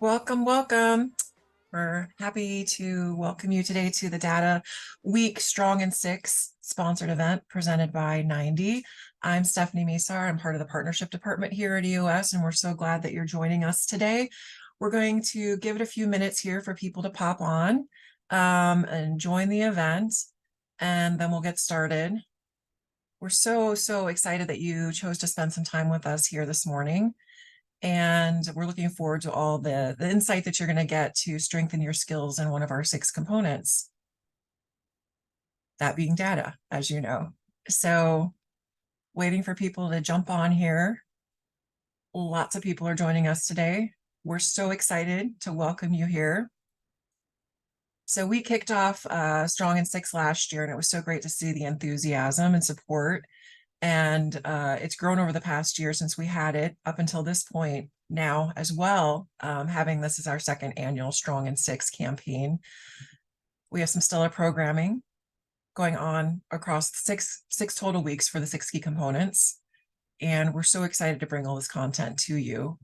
Welcome, welcome. We're happy to welcome you today to the Data Week Strong in Six sponsored event presented by 90. I'm Stephanie Mesar. I'm part of the partnership department here at EOS, and we're so glad that you're joining us today. We're going to give it a few minutes here for people to pop on and join the event, and then we'll get started. We're so excited that you chose to spend some time with us here this morning. And we're looking forward to all the insight that you're going to get to strengthen your skills in one of our 6 components, that being data, as you know. So waiting for people to jump on here. Lots of people are joining us today. We're so excited to welcome you here. So we kicked off Strong in Six last year, and it was so great to see the enthusiasm and support. And it's grown over the past year since we had it up until this point now as well, having this as our 2nd annual Strong in Six campaign. We have some stellar programming going on across six total weeks for the 6 key components. And we're so excited to bring all this content to you.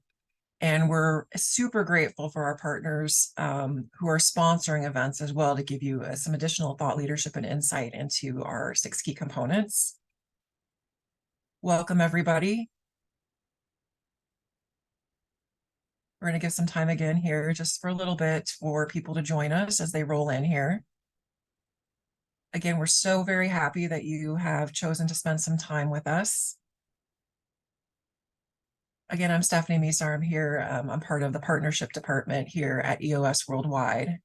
And we're super grateful for our partners who are sponsoring events as well to give you some additional thought leadership and insight into our 6 key components. Welcome, everybody. We're going to give some time again here just for a little bit for people to join us as they roll in here. Again, we're so very happy that you have chosen to spend some time with us. Again, I'm Stephanie Mesar. I'm here. I'm part of the partnership department here at EOS Worldwide.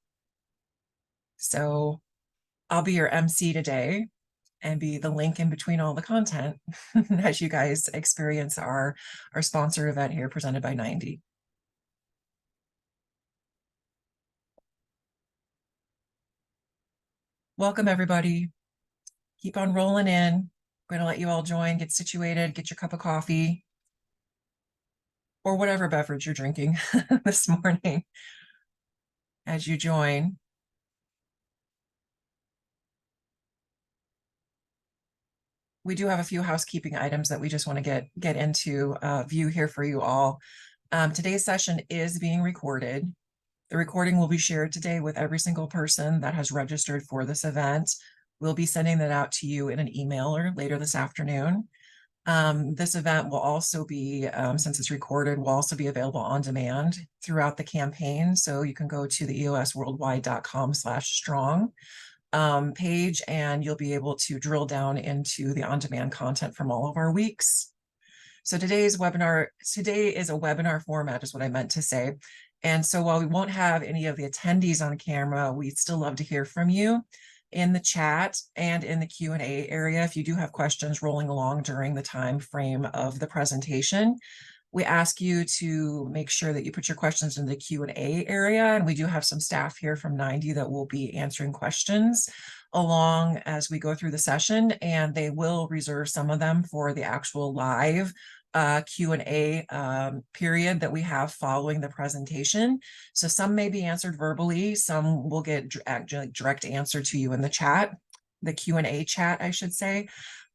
So I'll be your MC today and be the link in between all the content as you guys experience our sponsor event here presented by 90. Welcome, everybody. Keep on rolling in. I'm going to let you all join, get situated, get your cup of coffee or whatever beverage you're drinking this morning as you join. We do have a few housekeeping items that we just want to get into view here for you all. Today's session is being recorded. The recording will be shared today with every single person that has registered for this event. We'll be sending that out to you in an email or later this afternoon. This event will also be, since it's recorded, will also be available on demand throughout the campaign. So you can go to the eosworldwide.com/strong page, and you'll be able to drill down into the on-demand content from all of our weeks. So today is a webinar format is what I meant to say. And so while we won't have any of the attendees on camera, we'd still love to hear from you in the chat and in the Q&A area. If you do have questions rolling along during the time frame of the presentation, we ask you to make sure that you put your questions in the Q&A area. And we do have some staff here from 90 that will be answering questions along as we go through the session, and they will reserve some of them for the actual live Q&A period that we have following the presentation. So some may be answered verbally, some will get direct answer to you in the chat, the Q&A chat, I should say.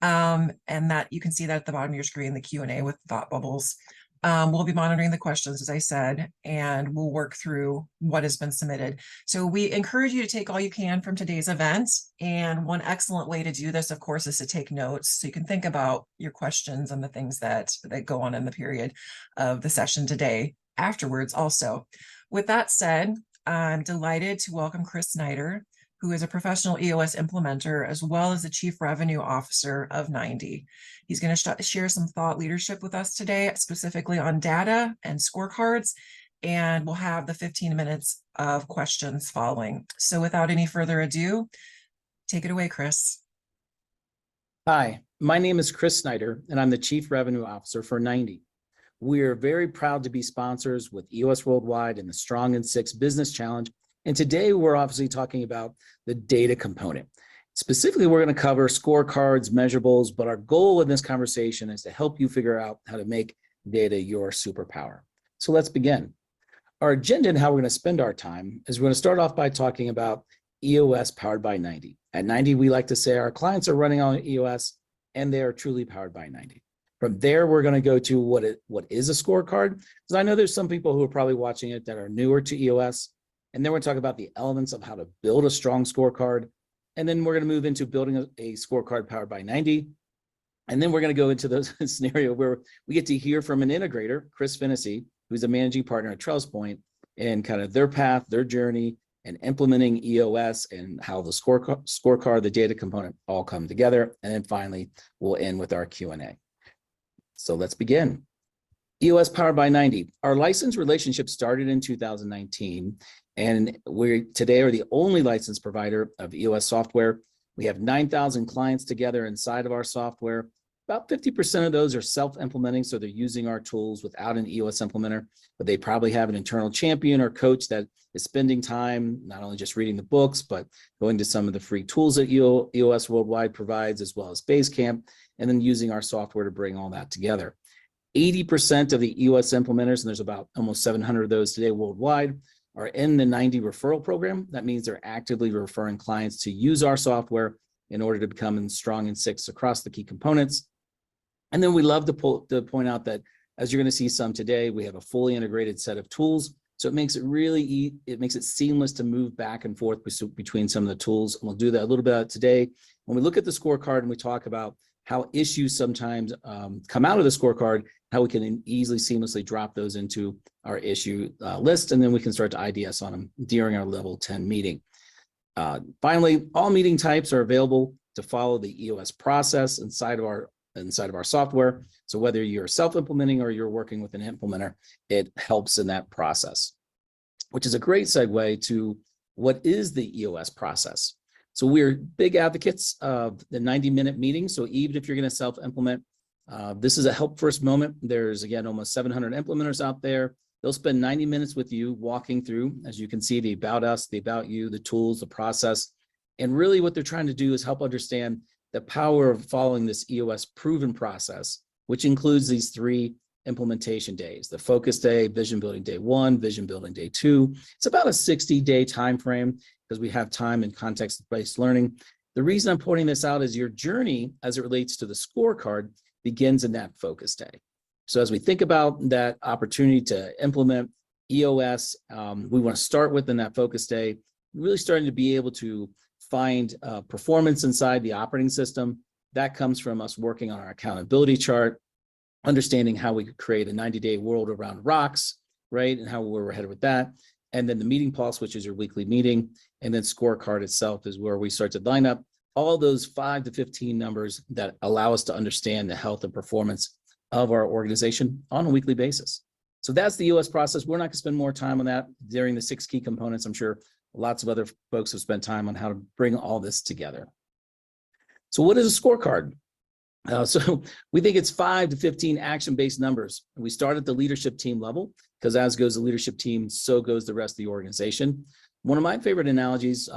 And that you can see that at the bottom of your screen, the Q&A with thought bubbles. We'll be monitoring the questions, as I said, and we'll work through what has been submitted. So we encourage you to take all you can from today's event. And one excellent way to do this, of course, is to take notes so you can think about your questions and the things that go on in the period of the session today afterwards also. With that said, I'm delighted to welcome Chris Snyder, who is a professional EOS implementer, as well as the Chief Revenue Officer of 90. He's going to share some thought leadership with us today, specifically on data and scorecards, and we'll have the 15 minutes of questions following. So without any further ado, take it away, Chris. Hi, my name is Chris Snyder, and I'm the Chief Revenue Officer for 90. We are very proud to be sponsors with EOS Worldwide and the Strong in Six Business Challenge. And today we're obviously talking about the data component. Specifically, we're going to cover scorecards, measurables, but our goal in this conversation is to help you figure out how to make data your superpower. So let's begin. Our agenda and how we're going to spend our time is we're going to start off by talking about EOS powered by 90. At 90, we like to say our clients are running on EOS and they are truly powered by 90. From there, we're going to go to what is a scorecard, because I know there's some people who are probably watching it that are newer to EOS. And then we're talking about the elements of how to build a strong scorecard. And then we're going to move into building a scorecard powered by 90. And then we're going to go into those scenario where we get to hear from an integrator, Chris Finnessy, who's a managing partner at Trellis Point, and kind of their path, their journey, and implementing EOS and how the scorecard, the data component all come together. And then finally, we'll end with our Q&A. So let's begin. EOS powered by 90. Our license relationship started in 2019, and we today are the only license provider of EOS software. We have 9,000 clients together inside of our software. About 50% of those are self-implementing, so they're using our tools without an EOS implementer, but they probably have an internal champion or coach that is spending time not only just reading the books, but going to some of the free tools that EOS Worldwide provides, as well as Basecamp, and then using our software to bring all that together. 80% of the EOS implementers, and there's about almost 700 of those today worldwide, are in the 90 referral program. That means they're actively referring clients to use our software in order to become strong in 6 across the key components. And then we love to point out that, as you're going to see some today, we have a fully integrated set of tools. So it makes it it makes it seamless to move back and forth between some of the tools. And we'll do that a little bit today. When we look at the scorecard and we talk about how issues sometimes come out of the scorecard, how we can easily seamlessly drop those into our issue list, and then we can start to IDS on them during our level 10 meeting. Finally, all meeting types are available to follow the EOS process inside of our software. So whether you're self-implementing or you're working with an implementer, it helps in that process, which is a great segue to what is the EOS process. So we're big advocates of the 90-minute meeting. So even if you're going to self-implement, this is a help first moment. There's, again, almost 700 implementers out there. They'll spend 90 minutes with you walking through, as you can see, the about us, the about you, the tools, the process. And really what they're trying to do is help understand the power of following this EOS proven process, which includes these 3 implementation days: the focus day, vision building day 1, vision building day 2. It's about a 60-day time frame because we have time and context-based learning. The reason I'm pointing this out is your journey as it relates to the scorecard begins in that focus day. So as we think about that opportunity to implement EOS, we want to start within that focus day, really starting to be able to find performance inside the operating system. That comes from us working on our accountability chart, understanding how we could create a 90-day world around rocks, right? And how we're headed with that. And then the meeting pulse, which is your weekly meeting. And then scorecard itself is where we start to line up all those 5 to 15 numbers that allow us to understand the health and performance of our organization on a weekly basis. So that's the EOS process. We're not going to spend more time on that during the 6 key components. I'm sure lots of other folks have spent time on how to bring all this together. So what is a scorecard? So we think it's 5 to 15 action-based numbers. We start at the leadership team level, because as goes the leadership team, so goes the rest of the organization. One of my favorite analogies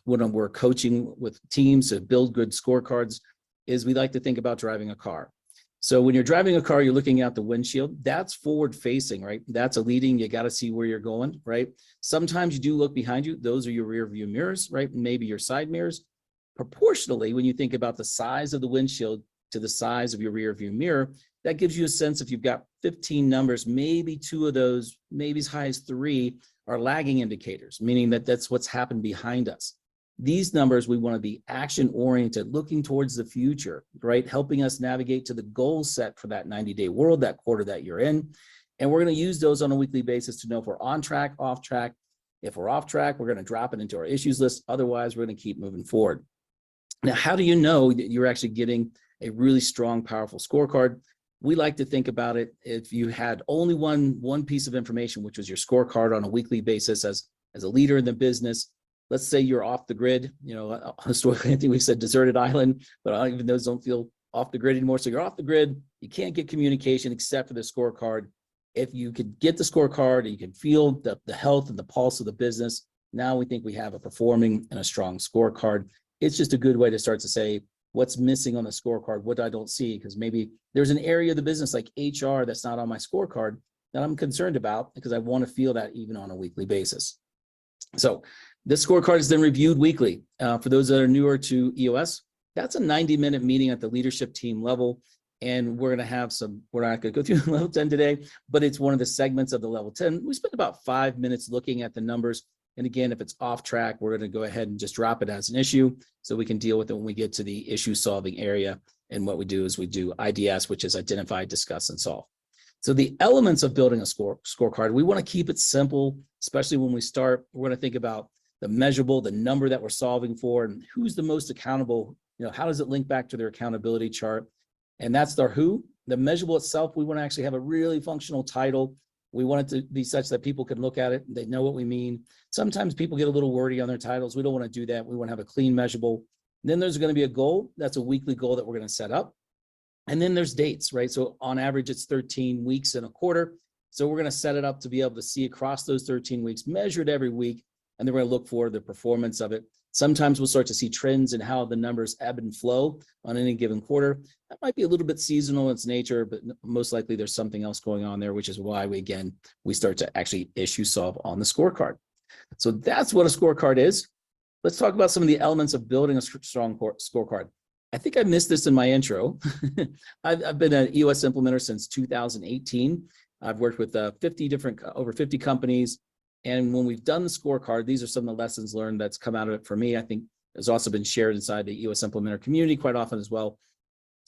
when we're coaching with teams to build good scorecards is we like to think about driving a car. So when you're driving a car, you're looking out the windshield. That's forward facing, right? That's a leading. You got to see where you're going, right? Sometimes you do look behind you. Those are your rear view mirrors, right? Maybe your side mirrors. Proportionally, when you think about the size of the windshield to the size of your rear view mirror, that gives you a sense if you've got 15 numbers, maybe 2 of those, maybe as high as 3 are lagging indicators, meaning that that's what's happened behind us. These numbers, we want to be action oriented, looking towards the future, right? Helping us navigate to the goal set for that 90-day world, that quarter that you're in. And we're going to use those on a weekly basis to know if we're on track, off track. If we're off track, we're going to drop it into our issues list. Otherwise, we're going to keep moving forward. Now, how do you know that you're actually getting a really strong, powerful scorecard? We like to think about it if you had only one piece of information, which was your scorecard on a weekly basis as a leader in the business. Let's say you're off the grid. You know, historically, I think we said deserted island, but even those don't feel off the grid anymore. So you're off the grid. You can't get communication except for the scorecard. If you could get the scorecard and you can feel the health and the pulse of the business, now we think we have a performing and a strong scorecard. It's just a good way to start to say, what's missing on the scorecard, what I don't see, because maybe there's an area of the business like HR that's not on my scorecard that I'm concerned about because I want to feel that even on a weekly basis. So this scorecard is then reviewed weekly. For those that are newer to EOS, that's a 90-minute meeting at the leadership team level. And we're going to have we're not going to go through level 10 today, but it's one of the segments of the level 10. We spent about 5 minutes looking at the numbers. And again, if it's off track, we're going to go ahead and just drop it as an issue so we can deal with it when we get to the issue solving area. And what we do is we do IDS, which is identify, discuss, and solve. So the elements of building a scorecard, we want to keep it simple, especially when we start. We're going to think about the measurable, the number that we're solving for, and who's the most accountable. How does it link back to their accountability chart? And that's their who. The measurable itself, we want to actually have a really functional title. We want it to be such that people can look at it and they know what we mean. Sometimes people get a little wordy on their titles. We don't want to do that. We want to have a clean measurable. And then there's going to be a goal. That's a weekly goal that we're going to set up. And then there's dates, right? So on average, it's 13 weeks in a quarter. So we're going to set it up to be able to see across those 13 weeks, measured every week. And then we're going to look for the performance of it. Sometimes we'll start to see trends in how the numbers ebb and flow on any given quarter. That might be a little bit seasonal in its nature, but most likely there's something else going on there, which is why we start to actually issue solve on the scorecard. So that's what a scorecard is. Let's talk about some of the elements of building a strong scorecard. I think I missed this in my intro. I've been an EOS implementer since 2018. I've worked with over 50 companies. And when we've done the scorecard, these are some of the lessons learned that's come out of it for me. I think has also been shared inside the EOS implementer community quite often as well.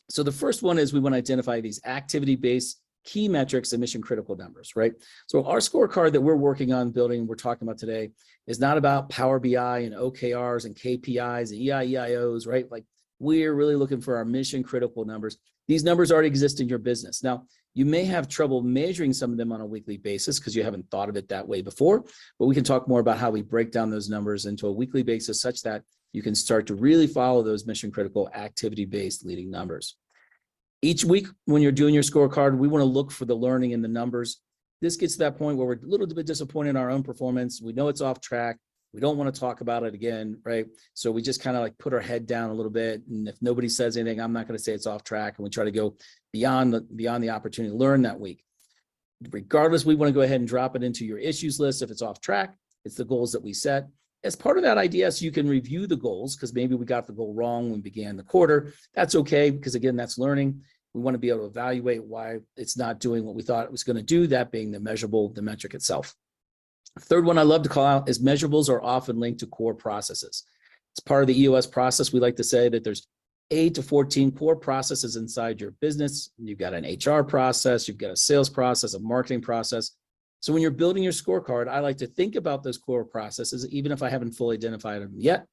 So the first one is we want to identify these activity-based key metrics and mission critical numbers, right? So our scorecard that we're working on building, we're talking about today, is not about Power BI and OKRs and KPIs and EIEIOs, right? Like we're really looking for our mission critical numbers. These numbers already exist in your business. Now, you may have trouble measuring some of them on a weekly basis because you haven't thought of it that way before, but we can talk more about how we break down those numbers into a weekly basis such that you can start to really follow those mission critical activity-based leading numbers. Each week when you're doing your scorecard, we want to look for the learning in the numbers. This gets to that point where we're a little bit disappointed in our own performance. We know it's off track. We don't want to talk about it again, right? So we just kind of like put our head down a little bit. And if nobody says anything, I'm not going to say it's off track. And we try to go beyond the opportunity to learn that week. Regardless, we want to go ahead and drop it into your issues list. If it's off track, it's the goals that we set. As part of that IDS, you can review the goals because maybe we got the goal wrong when we began the quarter. That's okay because again, that's learning. We want to be able to evaluate why it's not doing what we thought it was going to do, that being the measurable, the metric itself. Third one I love to call out is measurables are often linked to core processes. It's part of the EOS process. We like to say that there's 8 to 14 core processes inside your business. You've got an HR process, you've got a sales process, a marketing process. So when you're building your scorecard, I like to think about those core processes, even if I haven't fully identified them yet.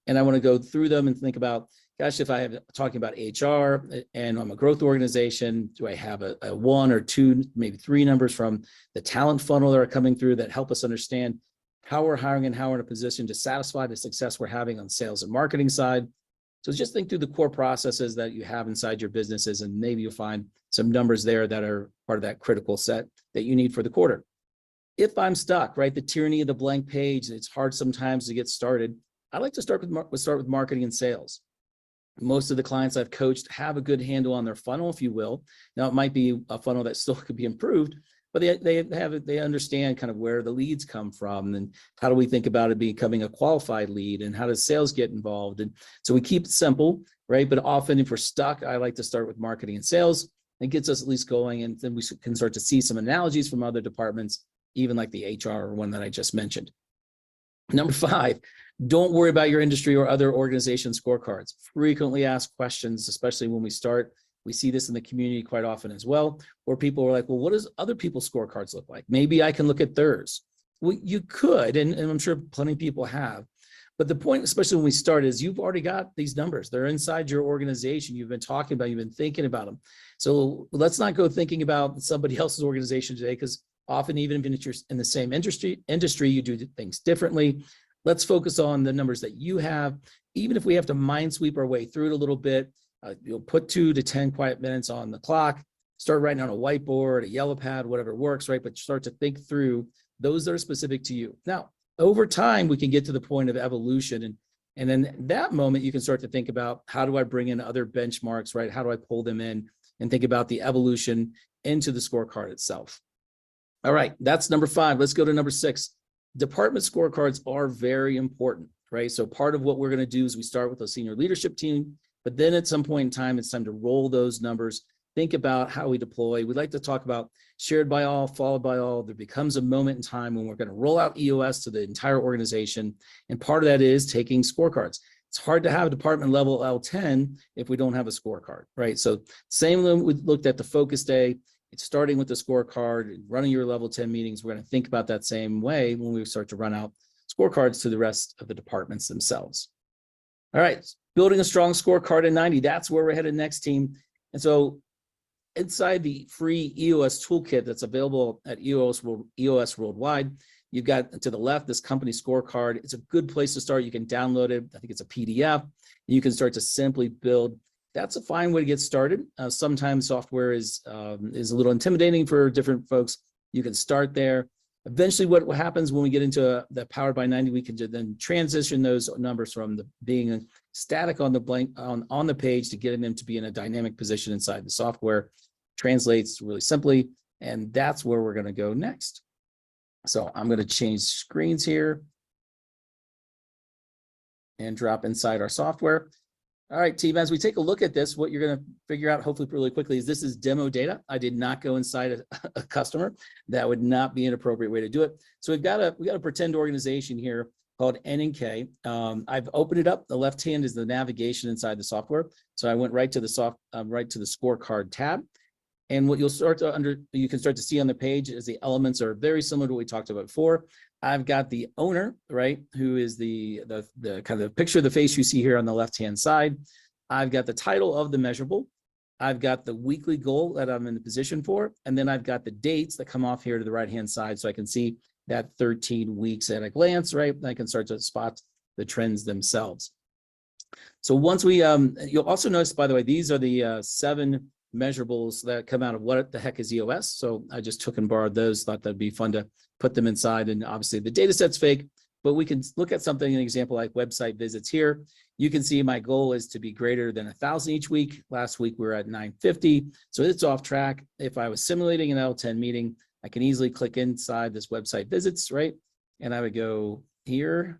And I want to go through them and think about, gosh, if I have talking about HR and I'm a growth organization, do I have a 1 or 2, maybe 3 numbers from the talent funnel that are coming through that help us understand how we're hiring and how we're in a position to satisfy the success we're having on sales and marketing side. So just think through the core processes that you have inside your businesses, and maybe you'll find some numbers there that are part of that critical set that you need for the quarter. If I'm stuck, right, the tyranny of the blank page, it's hard sometimes to get started. I like to start with marketing and sales. Most of the clients I've coached have a good handle on their funnel, if you will. Now, it might be a funnel that still could be improved, but they understand kind of where the leads come from and how do we think about it becoming a qualified lead and how does sales get involved. And so we keep it simple, right? But often if we're stuck, I like to start with marketing and sales. It gets us at least going, and then we can start to see some analogies from other departments, even like the HR one that I just mentioned. Number 5, don't worry about your industry or other organization scorecards. Frequently asked questions, especially when we start. We see this in the community quite often as well, where people are like, well, what does other people's scorecards look like? Maybe I can look at theirs. Well, you could, and I'm sure plenty of people have. But the point, especially when we start, is you've already got these numbers. They're inside your organization. You've been talking about, you've been thinking about them. So let's not go thinking about somebody else's organization today, because often, even if you're in the same industry, you do things differently. Let's focus on the numbers that you have. Even if we have to mind sweep our way through it a little bit, you'll put 2 to 10 quiet minutes on the clock, start writing on a whiteboard, a yellow pad, whatever works, right? But start to think through those that are specific to you. Now, over time, we can get to the point of evolution. And then that moment, you can start to think about, how do I bring in other benchmarks, right? How do I pull them in and think about the evolution into the scorecard itself? All right, that's number 5. Let's go to number 6. Department scorecards are very important, right? So part of what we're going to do is we start with a senior leadership team, but then at some point in time, it's time to roll those numbers think about how we deploy. We like to talk about shared by all, followed by all. There becomes a moment in time when we're going to roll out EOS to the entire organization. And part of that is taking scorecards. It's hard to have department level L10 if we don't have a scorecard, right? So same when we looked at the focus day, it's starting with the scorecard, running your level 10 meetings. We're going to think about that same way when we start to run out scorecards to the rest of the departments themselves. All right, building a strong scorecard in 90, that's where we're headed next, team. And so inside the free EOS toolkit that's available at EOS Worldwide, you've got to the left this company scorecard. It's a good place to start. You can download it. I think it's a PDF. You can start to simply build. That's a fine way to get started. Sometimes software is a little intimidating for different folks. You can start there. Eventually, what happens when we get into the Powered by 90, we can then transition those numbers from being static on the blank on the page to getting them to be in a dynamic position inside the software. Translates really simply, and that's where we're going to go next. So I'm going to change screens here and drop inside our software. All right, team, as we take a look at this, what you're going to figure out hopefully really quickly is this is demo data. I did not go inside a customer. That would not be an appropriate way to do it. So we got a pretend organization here called N&K. I've opened it up. The left hand is the navigation inside the software. So I went right to the scorecard tab. And what you can start to see on the page is the elements are very similar to what we talked about before. I've got the owner, right, who is the kind of picture of the face you see here on the left-hand side. I've got the title of the measurable. I've got the weekly goal that I'm in the position for. And then I've got the dates that come off here to the right-hand side. So I can see that 13 weeks at a glance, right? I can start to spot the trends themselves. So once we, you'll also notice, by the way, these are the 7 measurables that come out of what the heck is EOS. So I just took and borrowed those, thought that'd be fun to put them inside. And obviously the data set's fake, but we can look at something, an example like website visits here. You can see my goal is to be greater than 1,000 each week. Last week we were at 950. So it's off track. If I was simulating an L10 meeting, I can easily click inside this website visits, right? And I would go here.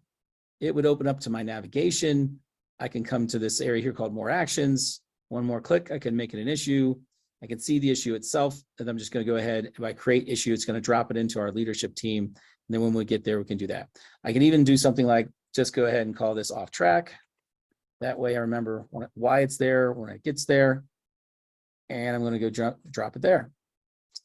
It would open up to my navigation. I can come to this area here called more actions. One more click, I can make it an issue. I can see the issue itself, and I'm just going to go ahead. If I create issue, it's going to drop it into our leadership team. And then when we get there, we can do that. I can even do something like just go ahead and call this off track. That way I remember why it's there, when it gets there, and I'm going to go drop it there.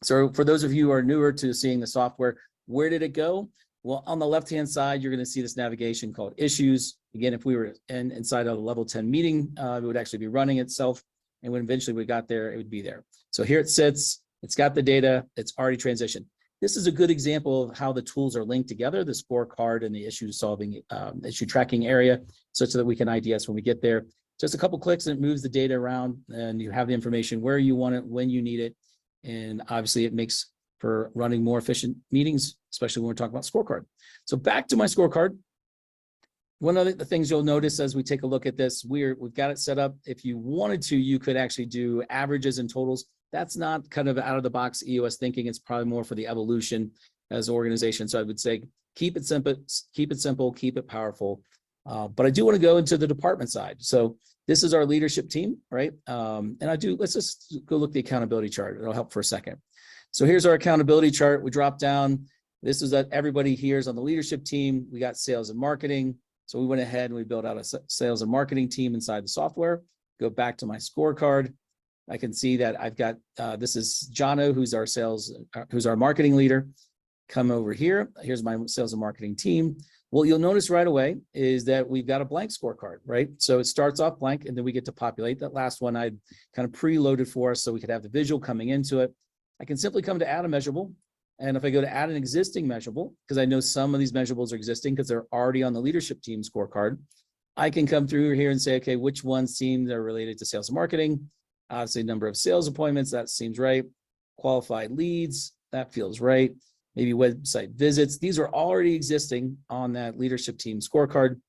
So for those of you who are newer to seeing the software, where did it go? Well, on the left-hand side, you're going to see this navigation called issues. Again, if we were inside of a level 10 meeting, it would actually be running itself. And when eventually we got there, it would be there. So here it sits, it's got the data, it's already transitioned. This is a good example of how the tools are linked together, the scorecard and the issue solving, issue tracking area, such that we can IDS when we get there. Just a couple clicks and it moves the data around and you have the information where you want it, when you need it. And obviously it makes for running more efficient meetings, especially when we're talking about scorecard. So back to my scorecard. One of the things you'll notice as we take a look at this, we've got it set up. If you wanted to, you could actually do averages and totals. That's not kind of out of the box EOS thinking. It's probably more for the evolution as an organization. So I would say, keep it simple, keep it powerful. But I do want to go into the department side. So this is our leadership team, right? Let's just go look at the accountability chart. It'll help for a second. So here's our accountability chart. We drop down. This is that everybody here is on the leadership team. We got sales and marketing. So we went ahead and we built out a sales and marketing team inside the software. Go back to my scorecard. I can see that I've got, this is Jono, who's our marketing leader. Come over here. Here's my sales and marketing team. What you'll notice right away is that we've got a blank scorecard, right? So it starts off blank and then we get to populate. That last one I kind of preloaded for us so we could have the visual coming into it. I can simply come to add a measurable. And if I go to add an existing measurable, because I know some of these measurables are existing because they're already on the leadership team scorecard, I can come through here and say, okay, which ones seem are related to sales and marketing? Obviously, number of sales appointments, that seems right. Qualified leads, that feels right. Maybe website visits. These are already existing on that leadership team scorecard.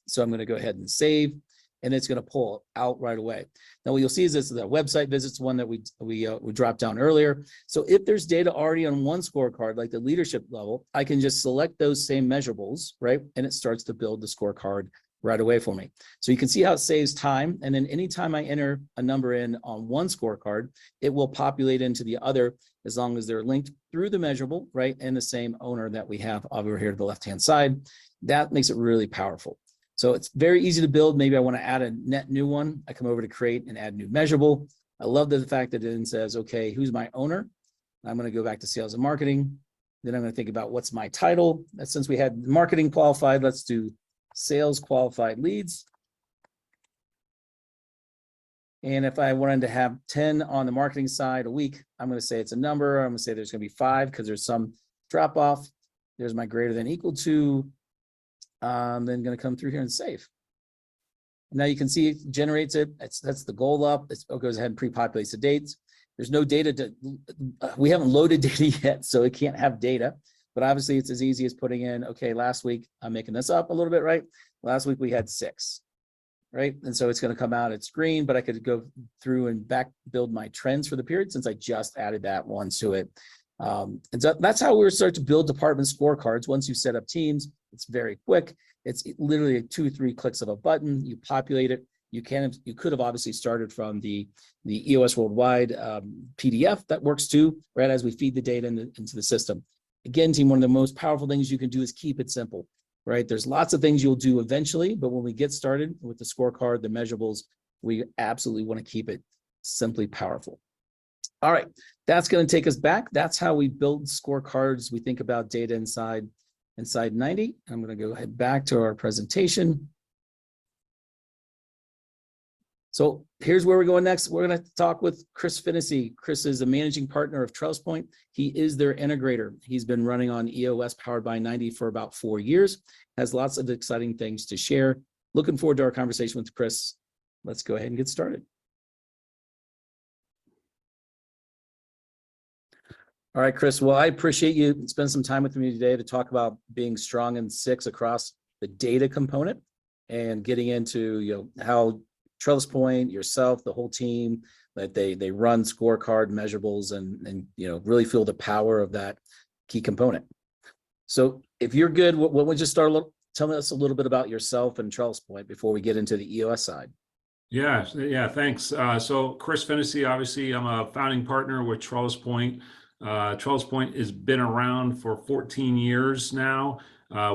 So I'm going to go ahead and save, and it's going to pull out right away. Now, what you'll see is this is the website visits one that we dropped down earlier. So if there's data already on one scorecard, like the leadership level, I can just select those same measurables, right? And it starts to build the scorecard right away for me. So you can see how it saves time. And then anytime I enter a number in on one scorecard, it will populate into the other as long as they're linked through the measurable, right? And the same owner that we have over here to the left-hand side. That makes it really powerful. So it's very easy to build. Maybe I want to add a net new one. I come over to create and add new measurable. I love the fact that it then says, okay, who's my owner? I'm going to go back to sales and marketing. Then I'm going to think about what's my title. Since we had marketing qualified, let's do sales qualified leads. And if I wanted to have 10 on the marketing side a week, I'm going to say it's a number. I'm going to say there's going to be 5 because there's some drop off. There's my greater than equal to. Then going to come through here and save. Now you can see it generates it. That's the goal up. It goes ahead and pre-populates the dates. There's no data we haven't loaded data yet, so it can't have data. But obviously it's as easy as putting in, okay, last week, I'm making this up a little bit, right? Last week we had 6, right? And so it's going to come out, it's green, but I could go through and back build my trends for the period since I just added that one to it. And so that's how we're starting to build department scorecards. Once you set up teams, it's very quick. It's literally 2 or 3 clicks of a button. You populate it. You could have obviously started from the EOS Worldwide PDF that works too, right? As we feed the data into the system. Again, team, one of the most powerful things you can do is keep it simple, right? There's lots of things you'll do eventually, but when we get started with the scorecard, the measurables, we absolutely want to keep it simply powerful. All right, that's going to take us back. That's how we build scorecards. We think about data inside 90. I'm going to go ahead back to our presentation. So here's where we're going next. We're going to talk with Chris Finnessy. Chris is a managing partner of Trellis Point. He is their integrator. He's been running on EOS powered by 90 for about 4 years, has lots of exciting things to share. Looking forward to our conversation with Chris. Let's go ahead and get started. All right, Chris. Well, I appreciate you spending some time with me today to talk about being strong in 6 across the data component and getting into how Trellis Point, yourself, the whole team, that they run scorecard measurables and really feel the power of that key component. So if you're good, what would you start tell us a little bit about yourself and Trellis Point before we get into the EOS side? Yeah, thanks. So Chris Finnessy, obviously I'm a founding partner with Trellis Point. Trellis Point has been around for 14 years now.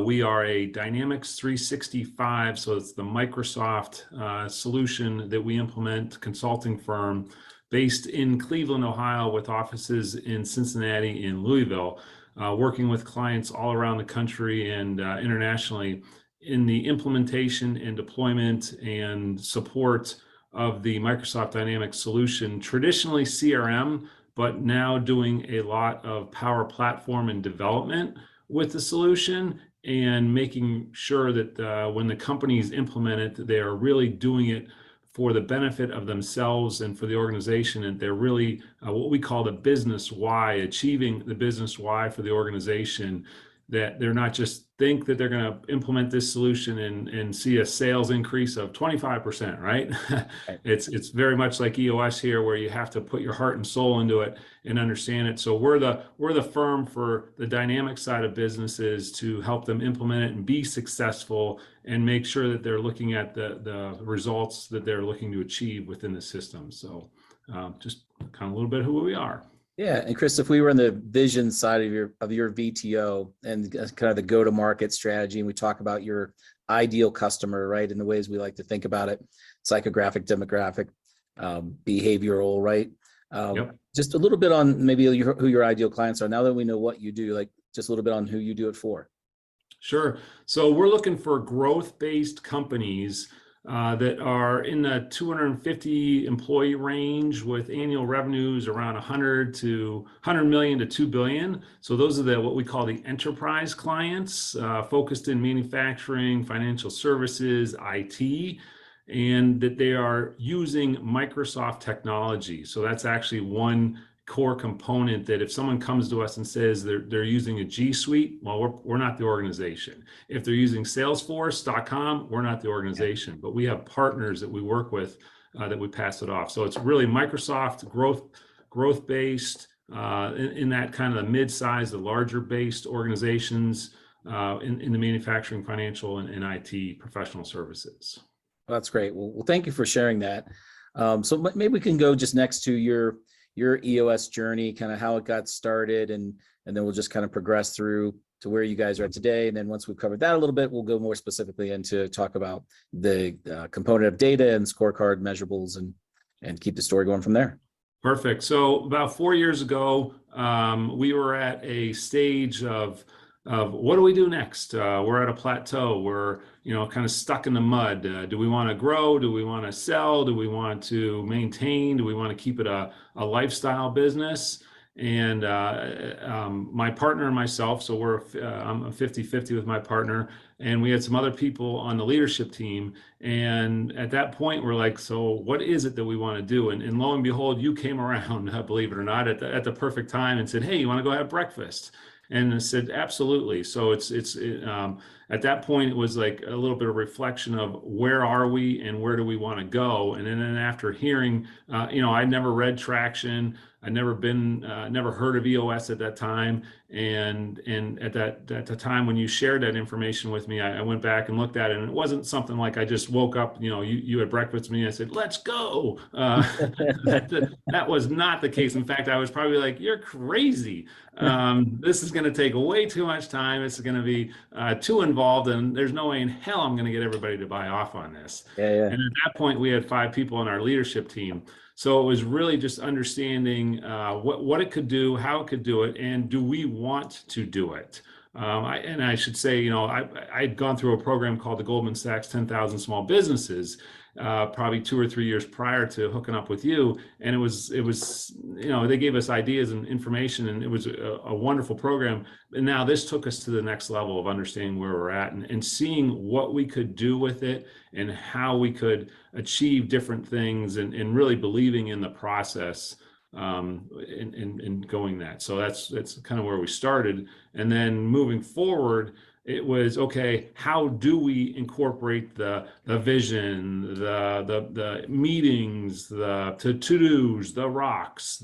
We are a Dynamics 365, so it's the Microsoft solution that we implement, consulting firm based in Cleveland, Ohio, with offices in Cincinnati and Louisville, working with clients all around the country and internationally in the implementation and deployment and support of the Microsoft Dynamics solution, traditionally CRM, but now doing a lot of Power Platform and development with the solution and making sure that when the companies implement it, they are really doing it for the benefit of themselves and for the organization. And they're really what we call the business why, achieving the business why for the organization, that they're not just think that they're going to implement this solution and see a sales increase of 25%, right? It's very much like EOS here, where you have to put your heart and soul into it and understand it. So we're the firm for the dynamic side of businesses to help them implement it and be successful and make sure that they're looking at the results that they're looking to achieve within the system. So just kind of a little bit of who we are. Yeah, and Chris, if we were in the vision side of your VTO and kind of the go-to-market strategy, and we talk about your ideal customer, right, in the ways we like to think about it, psychographic, demographic, behavioral, right? Yep. Just a little bit on maybe who your ideal clients are. Now that we know what you do, like just a little bit on who you do it for. Sure. So we're looking for growth-based companies that are in the 250 employee range with annual revenues around 100 million to 2 billion. So those are what we call the enterprise clients, focused in manufacturing, financial services, IT, and that they are using Microsoft technology. So that's actually one core component, that if someone comes to us and says they're using a G Suite, well, we're not the organization. If they're using Salesforce.com, we're not the organization, but we have partners that we work with that we pass it off. So it's really Microsoft growth based in that kind of the mid-size, the larger based organizations in the manufacturing, financial, and IT professional services. That's great. Well, thank you for sharing that. So maybe we can go just next to your EOS journey, kind of how it got started, and then we'll just kind of progress through to where you guys are at today. And then once we've covered that a little bit, we'll go more specifically into talk about the component of data and scorecard measurables, and keep the story going from there. Perfect. So about 4 years ago, we were at a stage of what do we do next? We're at a plateau. We're kind of stuck in the mud. Do we want to grow? Do we want to sell? Do we want to maintain? Do we want to keep it a lifestyle business? And my partner and myself, so I'm 50-50 with my partner, and we had some other people on the leadership team. And at that point, we're like, so what is it that we want to do? And lo and behold, you came around, believe it or not, at the perfect time and said, hey, you want to go have breakfast? And I said, absolutely. So at that point, it was like a little bit of reflection of where are we and where do we want to go? And then after hearing, I'd never read Traction. I'd never heard of EOS at that time. And at the time when you shared that information with me, I went back and looked at it, and it wasn't something like I just woke up, you had breakfast with me and I said, let's go. That was not the case. In fact, I was probably like, you're crazy. This is going to take way too much time. It's going to be too involved, and there's no way in hell I'm going to get everybody to buy off on this. Yeah. And at that point, we had 5 people on our leadership team. So it was really just understanding what it could do, how it could do it, and do we want to do it? I should say, I'd gone through a program called the Goldman Sachs 10,000 Small Businesses, probably 2 or 3 years prior to hooking up with you. And it was, they gave us ideas and information, and it was a wonderful program. And now this took us to the next level of understanding where we're at, and seeing what we could do with it and how we could achieve different things, and really believing in the process in going that. So that's kind of where we started. And then moving forward, it was, okay, how do we incorporate the vision, the meetings, the to-dos, the rocks,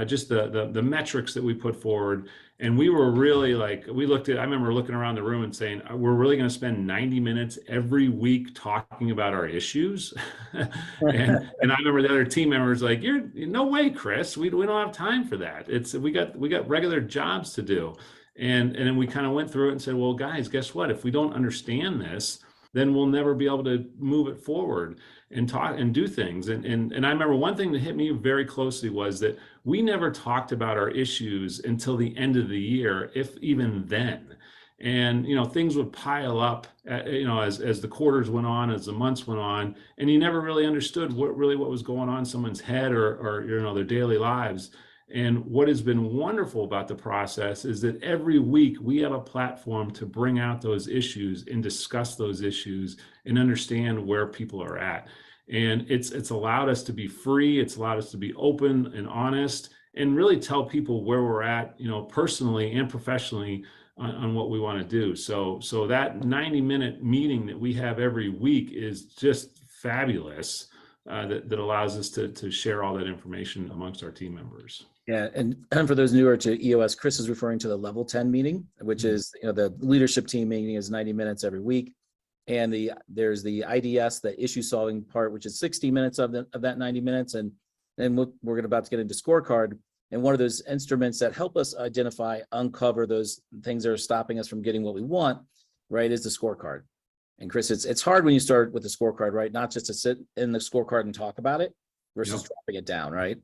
just the metrics that we put forward. And we were really like, I remember looking around the room and saying, we're really going to spend 90 minutes every week talking about our issues. and I remember the other team members like, no way, Chris, we don't have time for that. We got regular jobs to do. And then we kind of went through it and said, well, guys, guess what? If we don't understand this, then we'll never be able to move it forward and talk and do things. And I remember one thing that hit me very closely was that we never talked about our issues until the end of the year, if even then. And things would pile up, as the quarters went on, as the months went on, and you never really understood what was going on in someone's head or their daily lives. And what has been wonderful about the process is that every week we have a platform to bring out those issues and discuss those issues and understand where people are at. And it's allowed us to be free. It's allowed us to be open and honest, and really tell people where we're at, personally and professionally on what we want to do. So that 90-minute meeting that we have every week is just fabulous. That allows us to share all that information amongst our team members. Yeah, and for those newer to EOS, Chris is referring to the level 10 meeting, which is the leadership team meeting is 90 minutes every week, and there's the IDS, the issue solving part, which is 60 minutes of that 90 minutes, and we're about to get into Scorecard, and one of those instruments that help us uncover those things that are stopping us from getting what we want, right, is the Scorecard. And Chris, it's hard when you start with the Scorecard, right? Not just to sit in the Scorecard and talk about it versus dropping it down, right?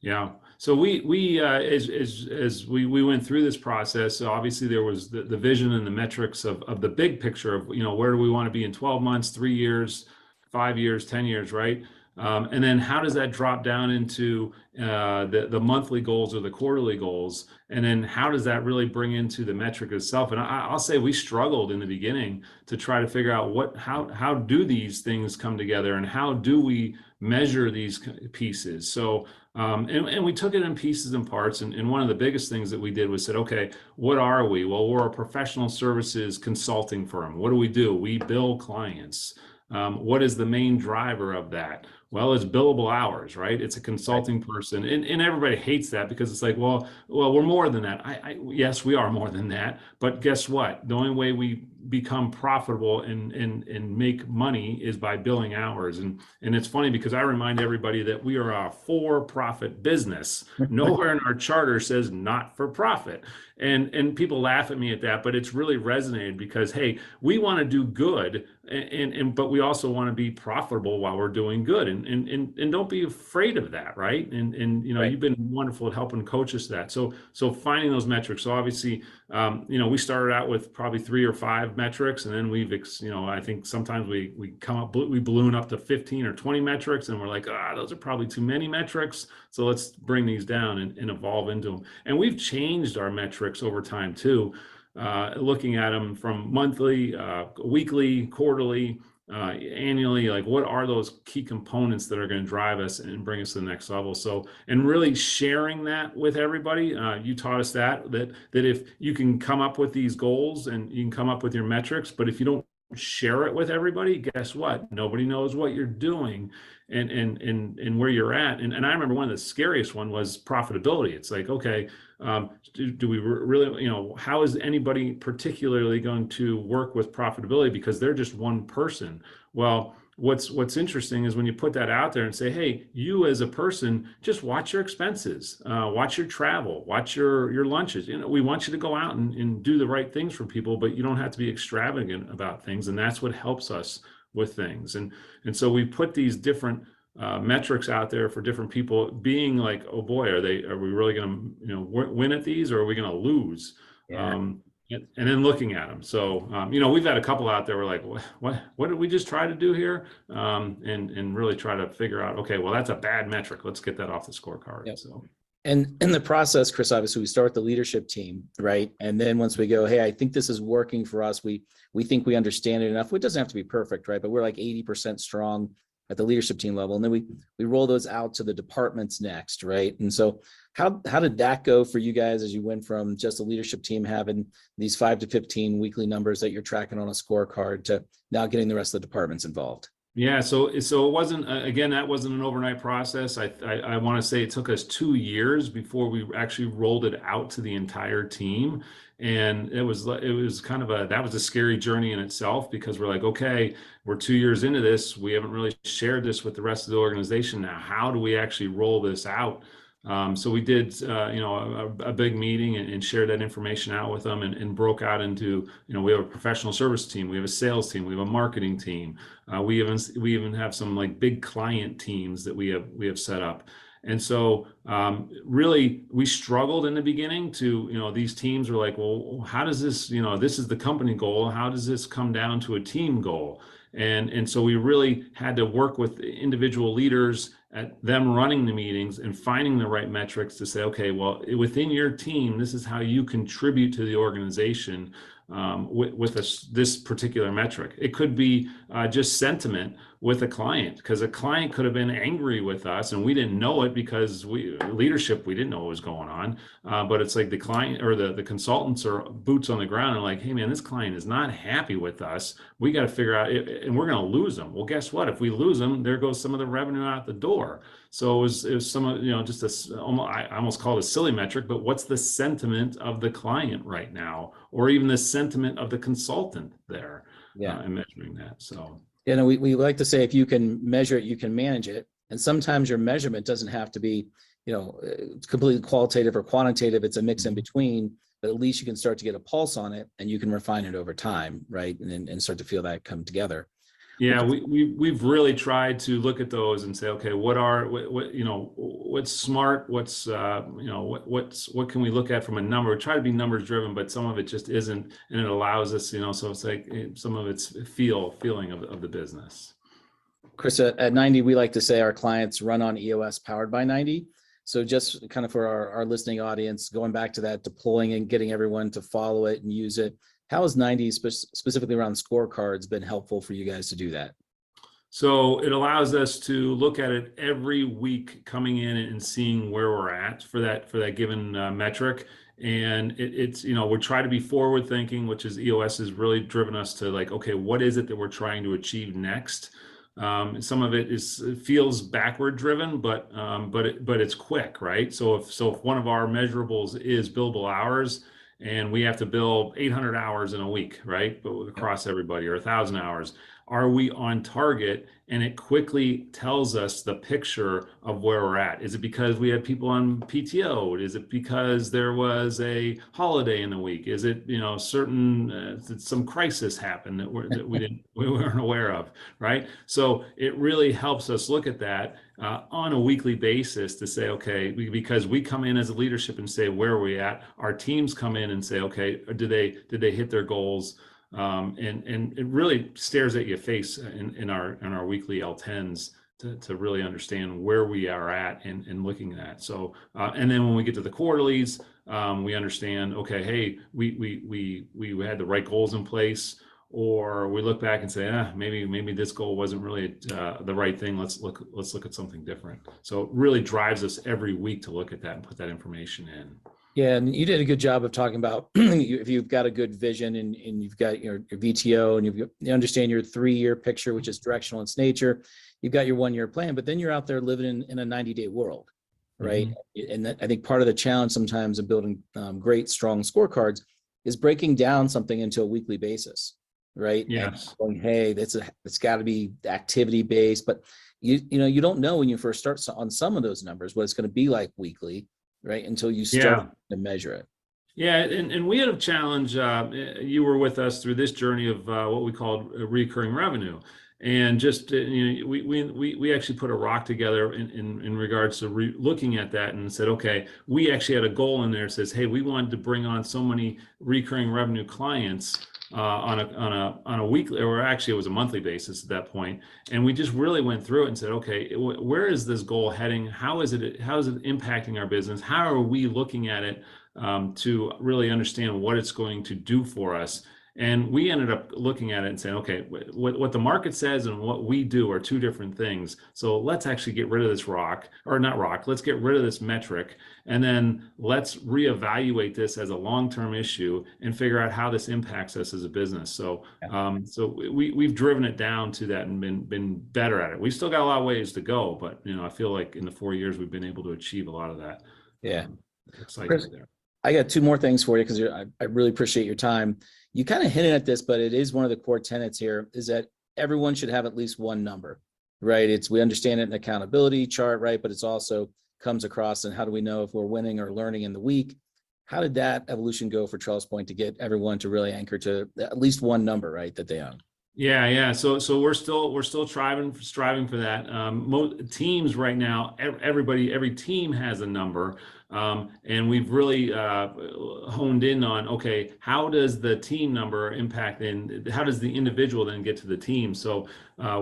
Yeah. So we as we went through this process, so obviously there was the vision and the metrics of the big picture of, where do we want to be in 12 months, 3 years, 5 years, 10 years, right? And then how does that drop down into the monthly goals or the quarterly goals? And then how does that really bring into the metric itself? And I'll say we struggled in the beginning to try to figure out how do these things come together, and how do we measure these pieces? So and we took it in pieces and parts. And one of the biggest things that we did was said, okay, what are we? Well, we're a professional services consulting firm. What do? We bill clients. What is the main driver of that? Well, it's billable hours, right? It's a consulting person. And everybody hates that because it's like, well, we're more than that. Yes, we are more than that. But guess what? The only way we become profitable and make money is by billing hours. And it's funny because I remind everybody that we are a for-profit business. Nowhere in our charter says not for profit. And people laugh at me at that, but it's really resonated because, hey, we want to do good, but we also want to be profitable while we're doing good, and don't be afraid of that, right? And Right. you've been wonderful at helping coach us that. So finding those metrics. So obviously, we started out with probably 3 or 5 metrics, and then I think sometimes we balloon up to 15 or 20 metrics, and we're like, those are probably too many metrics. So let's bring these down and evolve into them. And we've changed our metrics over time too, looking at them from monthly, weekly, quarterly, annually, like what are those key components that are going to drive us and bring us to the next level. So, and really sharing that with everybody. You taught us that if you can come up with these goals and you can come up with your metrics, but if you don't share it with everybody, guess what? Nobody knows what you're doing and where you're at. And I remember one of the scariest one was profitability. It's like, okay, do we really, how is anybody particularly going to work with profitability because they're just one person? Well, what's interesting is when you put that out there and say, hey, you as a person, just watch your expenses, watch your travel, watch your lunches. We want you to go out and do the right things for people, but you don't have to be extravagant about things. And that's what helps us with things. And so we put these different metrics out there for different people, being like, oh boy, are we really going to win at these, or are we going to lose? Yeah. And then looking at them. So we've had a couple out there. We're like, what did we just try to do here? And really try to figure out, okay, well, that's a bad metric. Let's get that off the scorecard. Yep. So. And in the process, Chris, obviously we start with the leadership team, right? And then once we go, hey, I think this is working for us. We think we understand it enough. It doesn't have to be perfect, right? But we're like 80% strong at the leadership team level. And then we roll those out to the departments next, right? And so how did that go for you guys as you went from just a leadership team having these 5 to 15 weekly numbers that you're tracking on a scorecard to now getting the rest of the departments involved? Yeah, so it wasn't, again, that wasn't an overnight process. I want to say it took us 2 years before we actually rolled it out to the entire team. And it was kind of that was a scary journey in itself, because we're like, okay, we're 2 years into this. We haven't really shared this with the rest of the organization. Now, how do we actually roll this out? So we did, a big meeting and shared that information out with them, and broke out into, we have a professional service team, we have a sales team, we have a marketing team. We even have some like big client teams that we have set up. And so really we struggled in the beginning to, these teams were like, well, how does this, this is the company goal, how does this come down to a team goal? And so we really had to work with individual leaders at them running the meetings and finding the right metrics to say, okay, well, within your team, this is how you contribute to the organization with this particular metric. It could be just sentiment with a client, because a client could have been angry with us and we didn't know it, because we didn't know what was going on. But it's like the client or the consultants are boots on the ground and like, hey man, this client is not happy with us. We got to figure out, and we're going to lose them. Well, guess what? If we lose them, there goes some of the revenue out the door. So it was some of, just I almost call it a silly metric, but what's the sentiment of the client right now, or even the sentiment of the consultant there, and measuring that. So. We like to say, if you can measure it, you can manage it. And sometimes your measurement doesn't have to be, completely qualitative or quantitative. It's a mix in between, but at least you can start to get a pulse on it and you can refine it over time, right? And start to feel that come together. Yeah, we've really tried to look at those and say, okay, what's smart, what's what can we look at from a number? We try to be numbers driven, but some of it just isn't, and it allows us, so it's like some of it's feeling of the business. Chris, at 90, we like to say our clients run on EOS powered by 90. So just kind of for our listening audience, going back to that, deploying and getting everyone to follow it and use it. How has 90 specifically around scorecards been helpful for you guys to do that? So it allows us to look at it every week, coming in and seeing where we're at for that given metric. And it's we try to be forward thinking, which is EOS has really driven us to like, okay, what is it that we're trying to achieve next? Some of it feels backward driven, but it's quick, right? So if one of our measurables is billable hours, and we have to bill 800 hours in a week, right? But across everybody, or 1,000 hours, are we on target? And it quickly tells us the picture of where we're at. Is it because we had people on PTO? Is it because there was a holiday in the week? Is it, certain some crisis happened that we weren't aware of, right? So it really helps us look at that on a weekly basis to say, okay, because we come in as a leadership and say, where are we at? Our teams come in and say, okay, did they hit their goals? And it really stares at your face in our weekly L10s to really understand where we are at and looking at that. So and then when we get to the quarterlies, we understand, okay, hey, we had the right goals in place, or we look back and say, maybe this goal wasn't really the right thing. Let's look at something different. So it really drives us every week to look at that and put that information in. Yeah, and you did a good job of talking about if you've got a good vision and you've got your VTO and you understand your 3-year picture, which is directional in its nature, you've got your 1-year plan, but then you're out there living in a 90-day world, right? Mm-hmm. And I think part of the challenge sometimes of building great, strong scorecards is breaking down something into a weekly basis, right? Yes. And going, hey, it's got to be activity based, but you don't know when you first start on some of those numbers what it's going to be like weekly, right? Until you start to measure it. Yeah, and we had a challenge. You were with us through this journey of what we called recurring revenue, and just we actually put a rock together in regards to looking at that and said, okay, we actually had a goal in there that says, hey, we wanted to bring on so many recurring revenue clients on a weekly, or actually it was a monthly basis at that point, and we just really went through it and said, okay, where is this goal heading? How is it impacting our business? How are we looking at it to really understand what it's going to do for us? And we ended up looking at it and saying, okay, what the market says and what we do are two different things. So let's actually get rid of this let's get rid of this metric, and then let's reevaluate this as a long-term issue and figure out how this impacts us as a business. So we've driven it down to that and been better at it. We still got a lot of ways to go, but I feel like in the 4 years we've been able to achieve a lot of that. Yeah. Exciting there. I got 2 more things for you because I really appreciate your time. You kind of hinted at this, but it is one of the core tenets here is that everyone should have at least one number, right? We understand it in accountability chart, right? But it's also comes across and how do we know if we're winning or learning in the week? How did that evolution go for Trellis Point to get everyone to really anchor to at least one number, right, that they own? Yeah. So we're still striving for that. Teams right now, every team has a number, and we've really honed in on, okay, how does the team number impact, and how does the individual then get to the team? So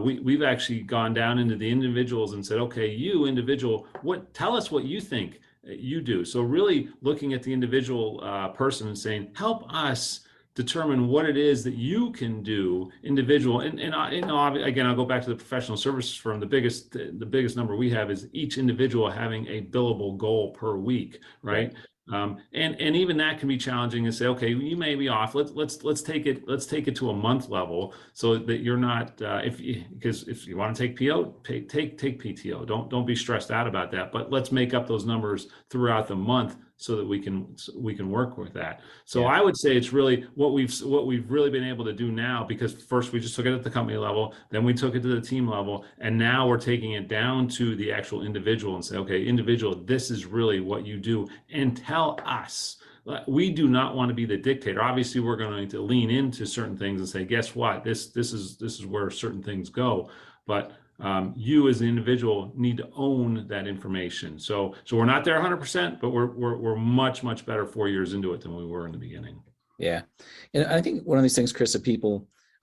we've actually gone down into the individuals and said, okay, you individual, tell us what you think you do. So really looking at the individual person and saying, help us determine what it is that you can do individual. And again, I'll go back to the professional services firm. The biggest number we have is each individual having a billable goal per week, right? And even that can be challenging and say, okay, you may be off. Let's take it to a month level so that you're not because if you want to take PO, take PTO. Don't be stressed out about that. But let's make up those numbers throughout the month so that we can work with that. So I would say it's really what we've really been able to do now, because first we just took it at the company level, then we took it to the team level, and now we're taking it down to the actual individual and say, okay, individual, this is really what you do, and tell us. We do not want to be the dictator. Obviously, we're going to lean into certain things and say, guess what? This is where certain things go, but you as an individual need to own that information. So we're not there 100%, but we're much better 4 years into it than we were in the beginning. Yeah, and I think one of these things, Chris,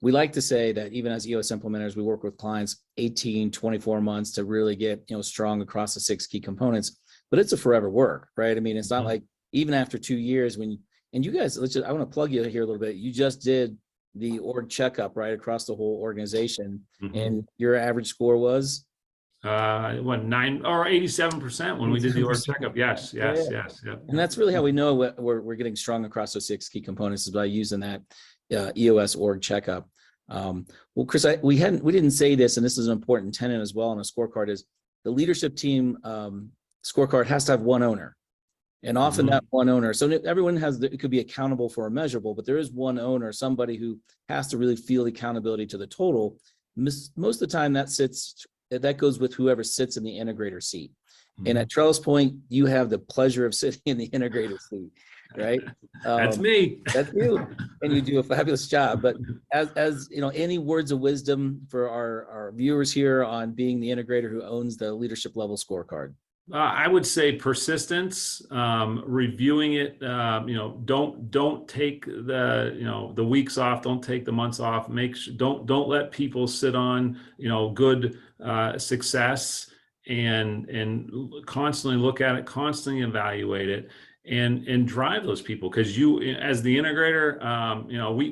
we like to say that even as EOS implementers, we work with clients 18, 24 months to really get strong across the 6 key components. But it's a forever work, right? I mean, it's not like even after 2 years and you guys, I want to plug you here a little bit. You just did the org checkup right across the whole organization, and your average score was 9 or 87% when we did the org checkup. Yes. And that's really how we know we're getting strong across those 6 key components, is by using that EOS org checkup. Well, Chris, we didn't say this, and this is an important tenet as well on a scorecard, is the leadership team scorecard has to have one owner. And often that one owner, so everyone it could be accountable for a measurable, but there is one owner, somebody who has to really feel accountability to the total. Most of the time that goes with whoever sits in the integrator seat. And at Trellis Point, you have the pleasure of sitting in the integrator seat, right? That's me. That's you. And you do a fabulous job. But as you know, any words of wisdom for our viewers here on being the integrator who owns the leadership level scorecard? I would say persistence, reviewing it. Don't take the weeks off. Don't take the months off. Don't let people sit on good success, and constantly look at it, constantly evaluate it, and drive those people. Because you, as the integrator,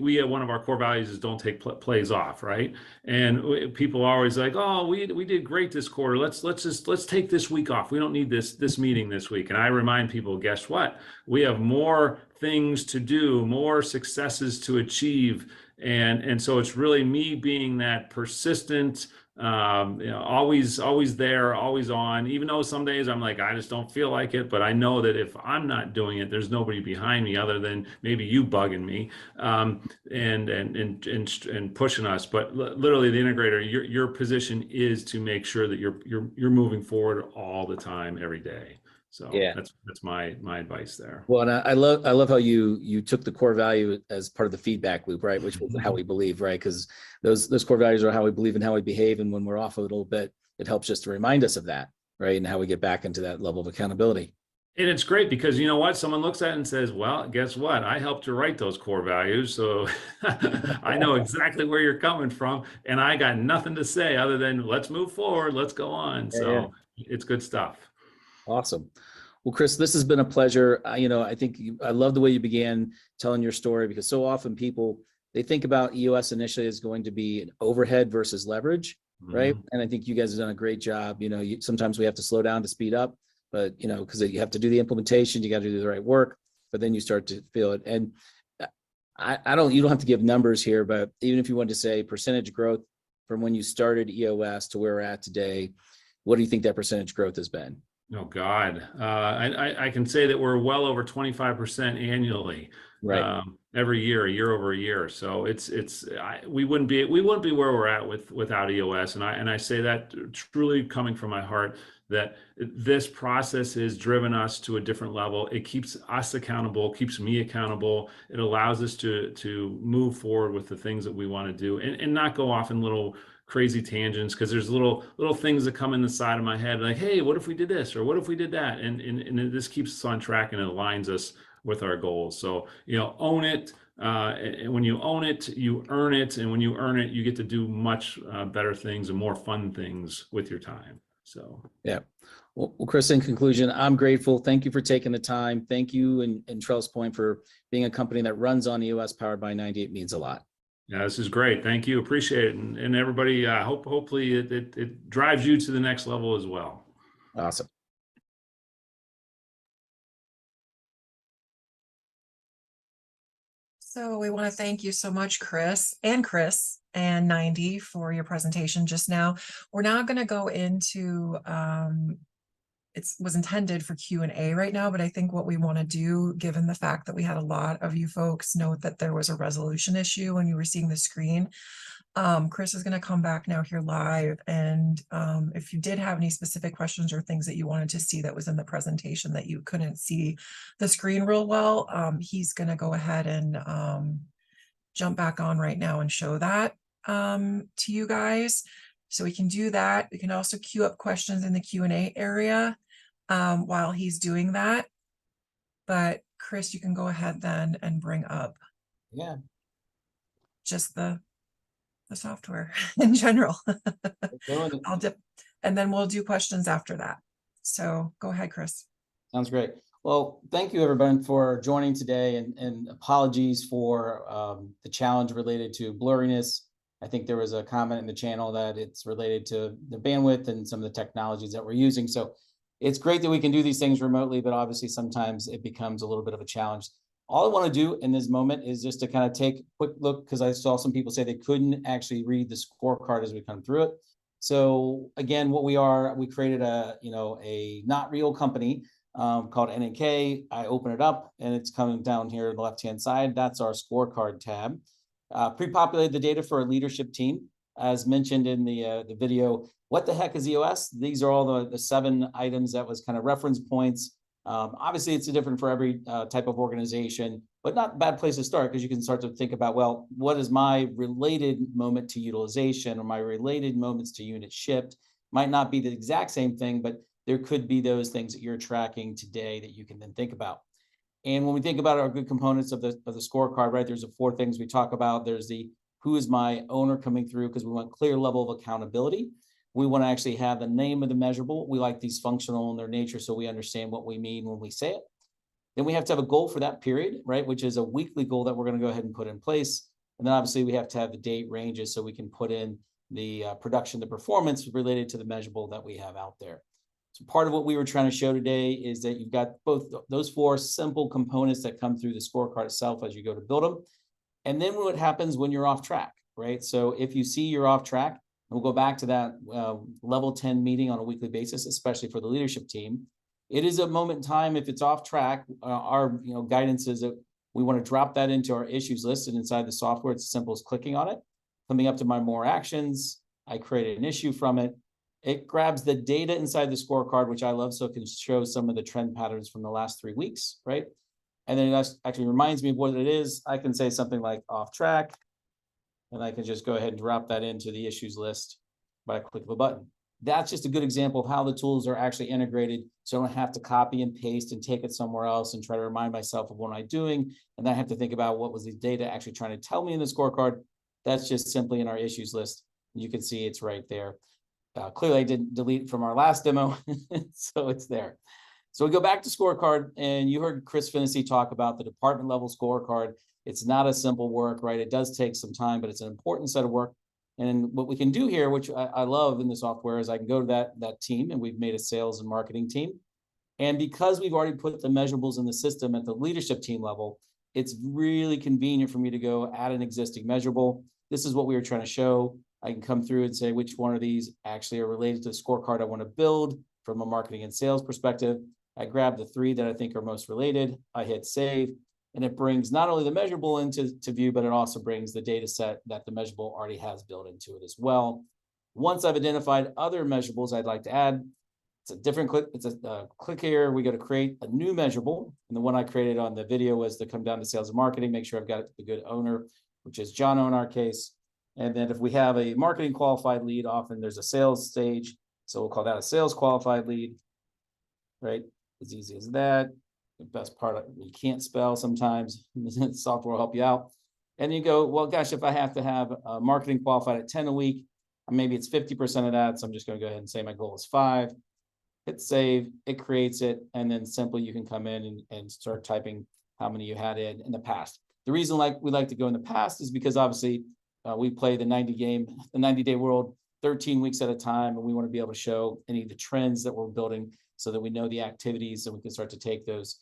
we have, one of our core values is don't take plays off, right? And people are always like, oh, we did great this quarter. Let's take this week off. We don't need this meeting this week. And I remind people, guess what? We have more things to do, more successes to achieve. And so it's really me being that persistent, always there, always on, even though some days I'm like, I just don't feel like it, but I know that if I'm not doing it, there's nobody behind me other than maybe you bugging me, and pushing us. But literally, the integrator, your position is to make sure that you're moving forward all the time, every day. So yeah, that's my advice there. Well, and I love how you took the core value as part of the feedback loop, right? Which was how we believe, right? Because those core values are how we believe and how we behave. And when we're off a little bit, it helps just to remind us of that, right? And how we get back into that level of accountability. And it's great because you know what? Someone looks at it and says, well, guess what? I helped you write those core values. So I know exactly where you're coming from. And I got nothing to say other than let's move forward. Let's go on. So it's good stuff. Awesome. Well, Chris, this has been a pleasure. I think I love the way you began telling your story, because so often people, they think about EOS initially as going to be an overhead versus leverage, right? And I think you guys have done a great job. Sometimes we have to slow down to speed up, but because you have to do the implementation, you got to do the right work, but then you start to feel it. And you don't have to give numbers here, but even if you want to say percentage growth from when you started EOS to where we're at today, what do you think that percentage growth has been? Oh God, I can say that we're well over 25% annually, right? Every year over year. So we wouldn't be where we're at without EOS, and I say that truly coming from my heart, that this process has driven us to a different level. It keeps us accountable, keeps me accountable. It allows us to move forward with the things that we want to do, and not go off in little crazy tangents, because there's little things that come in the side of my head like, hey, what if we did this, or what if we did that, and this keeps us on track, and it aligns us with our goals. So own it, and when you own it, you earn it, and when you earn it, you get to do much better things and more fun things with your time. So yeah. Well, Chris, in conclusion, I'm grateful. Thank you for taking the time. Thank you and Trellis Point for being a company that runs on EOS powered by 90. It means a lot. Yeah, this is great. Thank you. Appreciate it. And everybody, hopefully it drives you to the next level as well. Awesome. So we want to thank you so much, Chris and 90 for your presentation just now. We're now going to go into, it was intended for Q&A right now, but I think what we want to do, given the fact that we had a lot of you folks note that there was a resolution issue when you were seeing the screen, Chris is going to come back now here live. And if you did have any specific questions or things that you wanted to see that was in the presentation that you couldn't see the screen real well, he's going to go ahead and jump back on right now and show that to you guys. So we can do that. We can also queue up questions in the Q&A area while he's doing that. But Chris, you can go ahead then and bring up just the software in general. I'll dip, and then we'll do questions after that. So go ahead, Chris. Sounds great. Well, thank you everyone for joining today, and apologies for the challenge related to blurriness. I think there was a comment in the channel that it's related to the bandwidth and some of the technologies that we're using. So it's great that we can do these things remotely, but obviously sometimes it becomes a little bit of a challenge. All I want to do in this moment is just to kind of take a quick look, because I saw some people say they couldn't actually read the scorecard as we come through it. So again, we created a not real company called NAK. I open it up and it's coming down here on the left-hand side. That's our scorecard tab. Pre-populated the data for a leadership team. As mentioned in the video, what the heck is EOS? These are all the 7 items that was kind of reference points. Obviously, it's different for every type of organization, but not a bad place to start, because you can start to think about, well, what is my related moment to utilization, or my related moments to units shipped? Might not be the exact same thing, but there could be those things that you're tracking today that you can then think about. And when we think about our good components of the scorecard, right, there's the 4 things we talk about. There's the who is my owner coming through, because we want clear level of accountability. We want to actually have the name of the measurable. We like these functional in their nature, so we understand what we mean when we say it. Then we have to have a goal for that period, right, which is a weekly goal that we're going to go ahead and put in place. And then obviously we have to have the date ranges so we can put in the production, the performance related to the measurable that we have out there. So part of what we were trying to show today is that you've got both those 4 simple components that come through the scorecard itself as you go to build them. And then what happens when you're off track, right? So if you see you're off track, we'll go back to that level 10 meeting on a weekly basis, especially for the leadership team. It is a moment in time. If it's off track, our guidance is that we want to drop that into our issues list, and inside the software, it's as simple as clicking on it, coming up to my more actions. I create an issue from it. It grabs the data inside the scorecard, which I love, so it can show some of the trend patterns from the last 3 weeks, right? And then it actually reminds me of what it is. I can say something like off track, and I can just go ahead and drop that into the issues list by a click of a button. That's just a good example of how the tools are actually integrated, so I don't have to copy and paste and take it somewhere else and try to remind myself of what I'm doing. And then I have to think about what was the data actually trying to tell me in the scorecard. That's just simply in our issues list. You can see it's right there. Clearly, I didn't delete from our last demo, so it's there. So we go back to scorecard, and you heard Chris Finney talk about the department level scorecard. It's not a simple work, right? It does take some time, but it's an important set of work. And what we can do here, which I love in the software, is I can go to that team, and we've made a sales and marketing team. And because we've already put the measurables in the system at the leadership team level, it's really convenient for me to go add an existing measurable. This is what we were trying to show. I can come through and say which one of these actually are related to the scorecard I want to build from a marketing and sales perspective. I grab the 3 that I think are most related. I hit save, and it brings not only the measurable into view, but it also brings the data set that the measurable already has built into it as well. Once I've identified other measurables I'd like to add, it's a different click. It's a click here. We got to create a new measurable. And the one I created on the video was to come down to sales and marketing, make sure I've got the good owner, which is John in our case. And then if we have a marketing qualified lead, often there's a sales stage. So we'll call that a sales qualified lead, right? As easy as that. The best part, you can't spell sometimes. Software will help you out. And you go, well, gosh, if I have to have a marketing qualified at 10 a week, maybe it's 50% of that. So I'm just going to go ahead and say my goal is 5. Hit save, it creates it. And then simply you can come in and start typing how many you had in the past. The reason we like to go in the past is because obviously we play the 90-day world 13 weeks at a time, and we want to be able to show any of the trends that we're building so that we know the activities and we can start to take those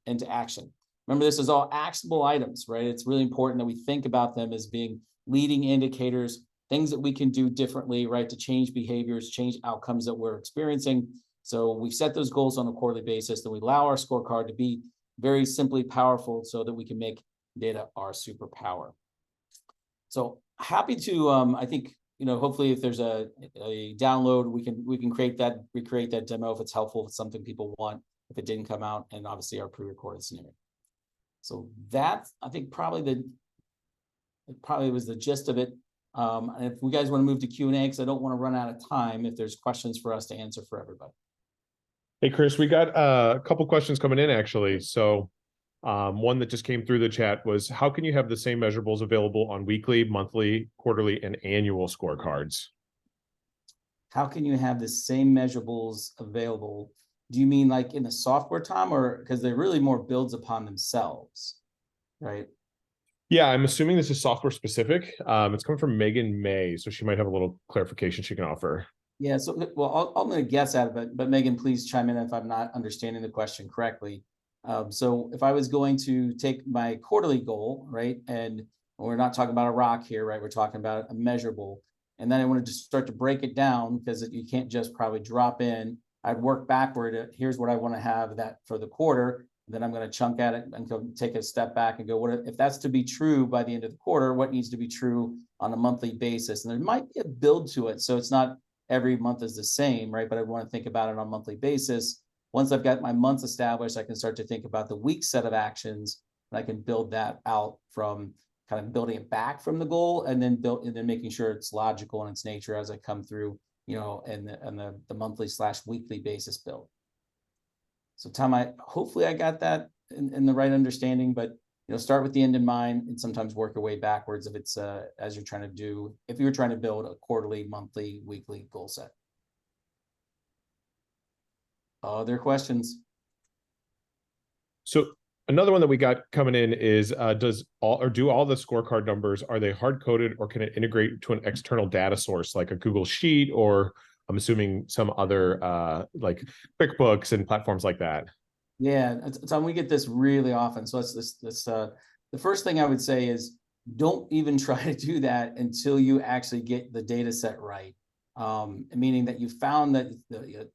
into action. Remember, this is all actionable items, right? It's really important that we think about them as being leading indicators, things that we can do differently, right, to change behaviors, change outcomes that we're experiencing. So we set those goals on a quarterly basis, then we allow our scorecard to be very simply powerful so that we can make data our superpower. So happy to, I think, hopefully if there's a download, we can recreate that demo if it's helpful, if it's something people want, if it didn't come out, and obviously our pre-recorded scenario. So that, I think, probably was the gist of it. And if you guys want to move to Q&A, because I don't want to run out of time, if there's questions for us to answer for everybody. Hey, Chris, we got a couple questions coming in, actually. So one that just came through the chat was, how can you have the same measurables available on weekly, monthly, quarterly, and annual scorecards? How can you have the same measurables available? Do you mean like in the software, Tom, or because they're really more builds upon themselves, right? Yeah, I'm assuming this is software specific. It's coming from Megan May, so she might have a little clarification she can offer. Yeah, so well, I'm going to guess at it, but Megan, please chime in if I'm not understanding the question correctly. So if I was going to take my quarterly goal, right, and we're not talking about a rock here, right? We're talking about a measurable. And then I wanted to start to break it down because you can't just probably drop in. I'd work backward. Here's what I want to have that for the quarter. Then I'm going to chunk at it and go take a step back and go, what if that's to be true by the end of the quarter? What needs to be true on a monthly basis? And there might be a build to it. So it's not every month is the same, right? But I want to think about it on a monthly basis. Once I've got my months established, I can start to think about the week set of actions, and I can build that out from kind of building it back from the goal, and then making sure it's logical in its nature as I come through, and the monthly / weekly basis build. So Tom, hopefully I got that in the right understanding, but start with the end in mind and sometimes work your way backwards if it's if you're trying to build a quarterly, monthly, weekly goal set. Other questions? So another one that we got coming in is, do all the scorecard numbers, are they hard coded, or can it integrate to an external data source like a Google Sheet, or I'm assuming some other like QuickBooks and platforms like that? Yeah, Tom, we get this really often. So the first thing I would say is don't even try to do that until you actually get the data set right. Meaning that you found that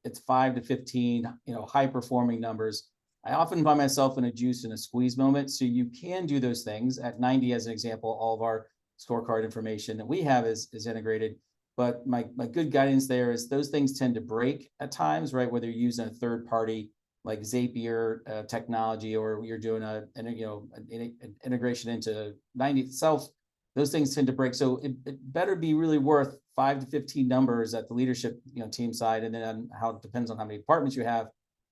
it's 5 to 15, high performing numbers. I often find myself in a juice and a squeeze moment. So you can do those things. At 90, as an example, all of our scorecard information that we have is integrated. But my good guidance there is those things tend to break at times, right? Whether you're using a third party like Zapier technology, or you're doing an integration into 90 itself, those things tend to break. So it better be really worth 5 to 15 numbers at the leadership team side, and then how it depends on how many departments you have,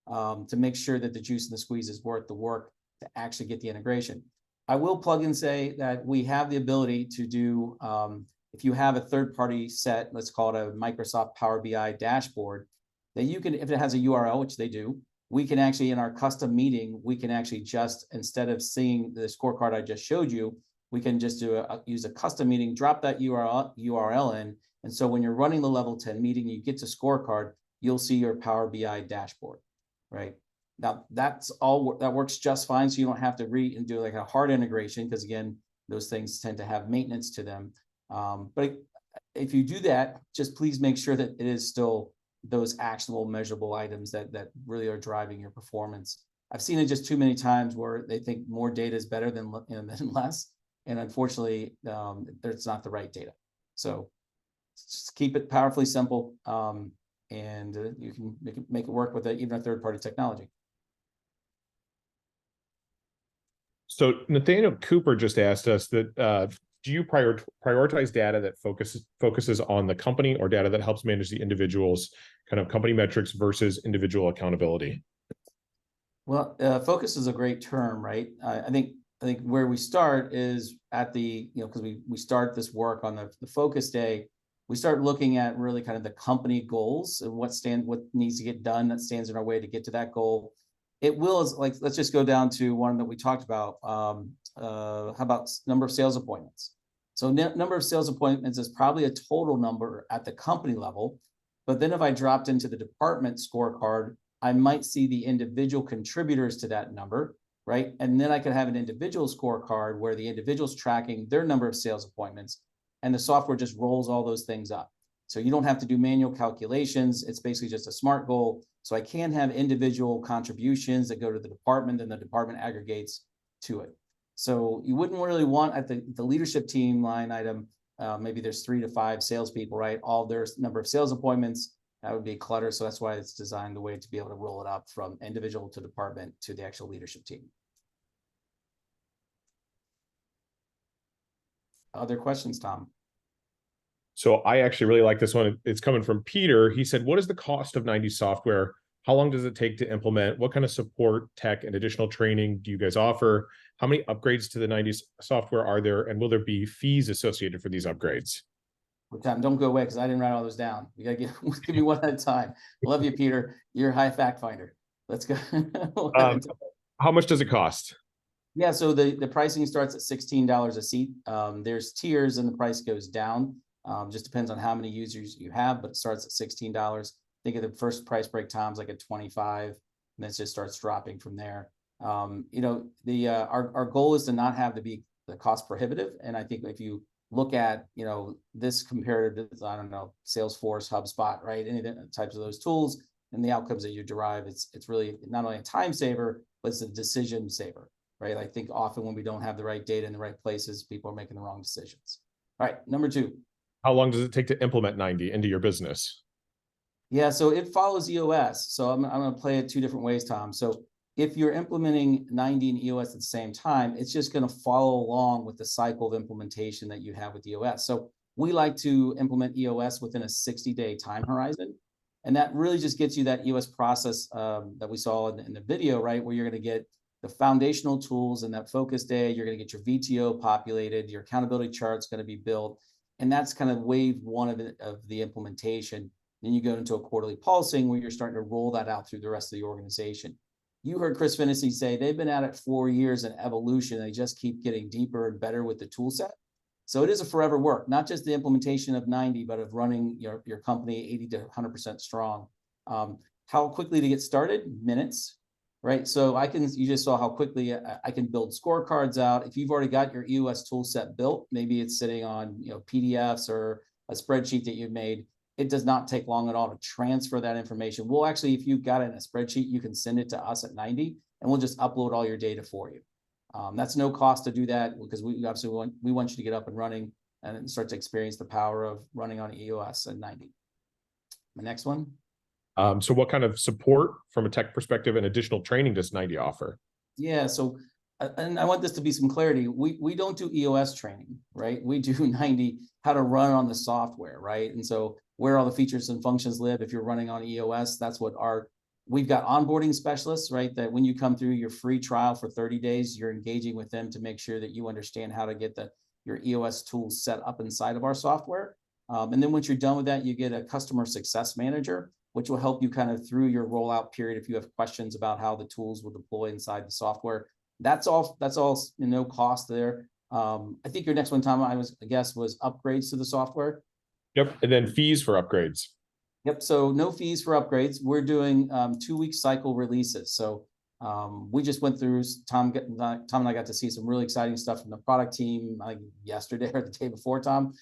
to make sure that the juice and the squeeze is worth the work to actually get the integration. I will plug and say that we have the ability to do, if you have a third-party set, let's call it a Microsoft Power BI dashboard, that you can, if it has a URL, which they do, we can actually, in our custom meeting, we can actually just, instead of seeing the scorecard I just showed you, we can just use a custom meeting, drop that URL in. And so when you're running the level 10 meeting, you get to scorecard, you'll see your Power BI dashboard, right? Now that works just fine. So you don't have to do like a hard integration, because again, those things tend to have maintenance to them. But if you do that, just please make sure that it is still those actionable, measurable items that really are driving your performance. I've seen it just too many times where they think more data is better than less, and unfortunately, it's not the right data. So just keep it powerfully simple, and you can make it work with even a third-party technology. So Nathaniel Cooper just asked us that, do you prioritize data that focuses on the company, or data that helps manage the individual's kind of company metrics versus individual accountability? Well, focus is a great term, right? I think where we start is at the, because we start this work on the focus day, we start looking at really kind of the company goals and what needs to get done that stands in our way to get to that goal. It will, let's just go down to one that we talked about. How about number of sales appointments? So number of sales appointments is probably a total number at the company level. But then if I dropped into the department scorecard, I might see the individual contributors to that number, right? And then I could have an individual scorecard where the individual's tracking their number of sales appointments, and the software just rolls all those things up. So you don't have to do manual calculations. It's basically just a SMART goal. So I can have individual contributions that go to the department, and the department aggregates to it. So you wouldn't really want at the leadership team line item, maybe there's 3 to 5 salespeople, right? All their number of sales appointments, that would be clutter. So that's why it's designed the way to be able to roll it up from individual to department to the actual leadership team. Other questions, Tom? So I actually really like this one. It's coming from Peter. He said, what is the cost of 90 software? How long does it take to implement? What kind of support, tech, and additional training do you guys offer? How many upgrades to the 90 software are there? And will there be fees associated for these upgrades? Tom, don't go away, because I didn't write all those down. You gotta give me one at a time. Love you, Peter. You're a high fact finder. Let's go. How much does it cost? Yeah, so the pricing starts at $16 a seat. There's tiers, and the price goes down. Just depends on how many users you have, but it starts at $16. Think of the first price break, Tom's like at 25, and then it just starts dropping from there. Our goal is to not have to be the cost prohibitive. And I think if you look at, this compared to, I don't know, Salesforce, HubSpot, right? Any of the types of those tools and the outcomes that you derive, it's really not only a time saver, but it's a decision saver, right? I think often when we don't have the right data in the right places, people are making the wrong decisions. All right, number 2. How long does it take to implement 90 into your business? Yeah, so it follows EOS. So I'm going to play it 2 different ways, Tom. So if you're implementing 90 in EOS at the same time, it's just going to follow along with the cycle of implementation that you have with EOS. So we like to implement EOS within a 60-day time horizon. And that really just gets you that EOS process that we saw in the video, right? Where you're going to get the foundational tools in that focus day. You're going to get your VTO populated. Your accountability chart's going to be built. And that's kind of wave 1 of the implementation. Then you go into a quarterly pulsing where you're starting to roll that out through the rest of the organization. You heard Chris Finney say they've been at it 4 years in evolution. They just keep getting deeper and better with the tool set. So it is a forever work, not just the implementation of 90, but of running your company 80 to 100% strong. How quickly to get started? Minutes, right? So you just saw how quickly I can build scorecards out. If you've already got your EOS tool set built, maybe it's sitting on PDFs or a spreadsheet that you've made. It does not take long at all to transfer that information. We'll actually, if you've got it in a spreadsheet, you can send it to us at 90 and we'll just upload all your data for you. That's no cost to do that because we obviously want you to get up and running and start to experience the power of running on EOS at 90. The next one. So what kind of support from a tech perspective and additional training does 90 offer? Yeah, so, and I want this to be some clarity. We don't do EOS training, right? We do 90, how to run on the software, right? And so where all the features and functions live, if you're running on EOS, that's what we've got onboarding specialists, right? That when you come through your free trial for 30 days, you're engaging with them to make sure that you understand how to get your EOS tools set up inside of our software. And then once you're done with that, you get a customer success manager, which will help you kind of through your rollout period if you have questions about how the tools will deploy inside the software. That's all no cost there. I think your next one, Tom, was upgrades to the software. Yep. And then fees for upgrades. Yep. So no fees for upgrades. We're doing 2-week cycle releases. So we just went through, Tom and I got to see some really exciting stuff from the product team yesterday or the day before, Tom.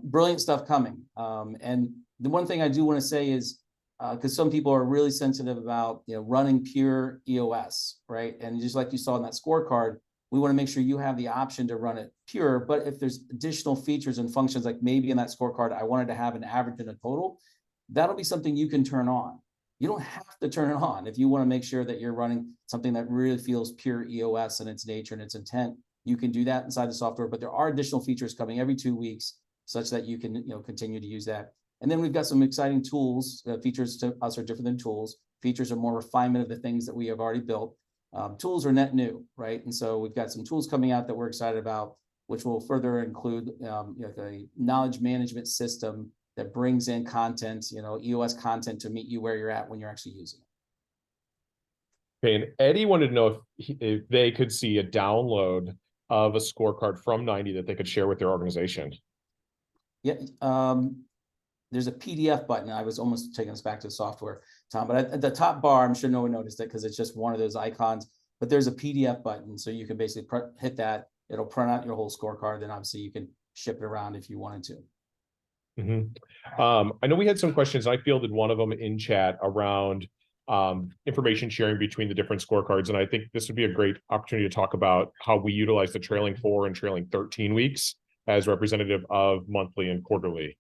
Brilliant stuff coming. And the one thing I do want to say is, because some people are really sensitive about running pure EOS, right? And just like you saw in that scorecard, we want to make sure you have the option to run it pure. But if there's additional features and functions, like maybe in that scorecard, I wanted to have an average and a total, that'll be something you can turn on. You don't have to turn it on. If you want to make sure that you're running something that really feels pure EOS in its nature and its intent, you can do that inside the software. But there are additional features coming every 2 weeks such that you can continue to use that. And then we've got some exciting tools. Features to us are different than tools. Features are more refinement of the things that we have already built. Tools are net new, right? And so we've got some tools coming out that we're excited about, which will further include a knowledge management system that brings in content, EOS content to meet you where you're at when you're actually using it. Okay, and Eddie wanted to know if they could see a download of a scorecard from 90 that they could share with their organization. Yeah, there's a PDF button. I was almost taking us back to the software, Tom, but at the top bar, I'm sure no one noticed it because it's just one of those icons, but there's a PDF button. So you can basically hit that. It'll print out your whole scorecard. Then obviously you can ship it around if you wanted to. I know we had some questions. I fielded one of them in chat around information sharing between the different scorecards. And I think this would be a great opportunity to talk about how we utilize the trailing 4 and trailing 13 weeks as representative of monthly and quarterly.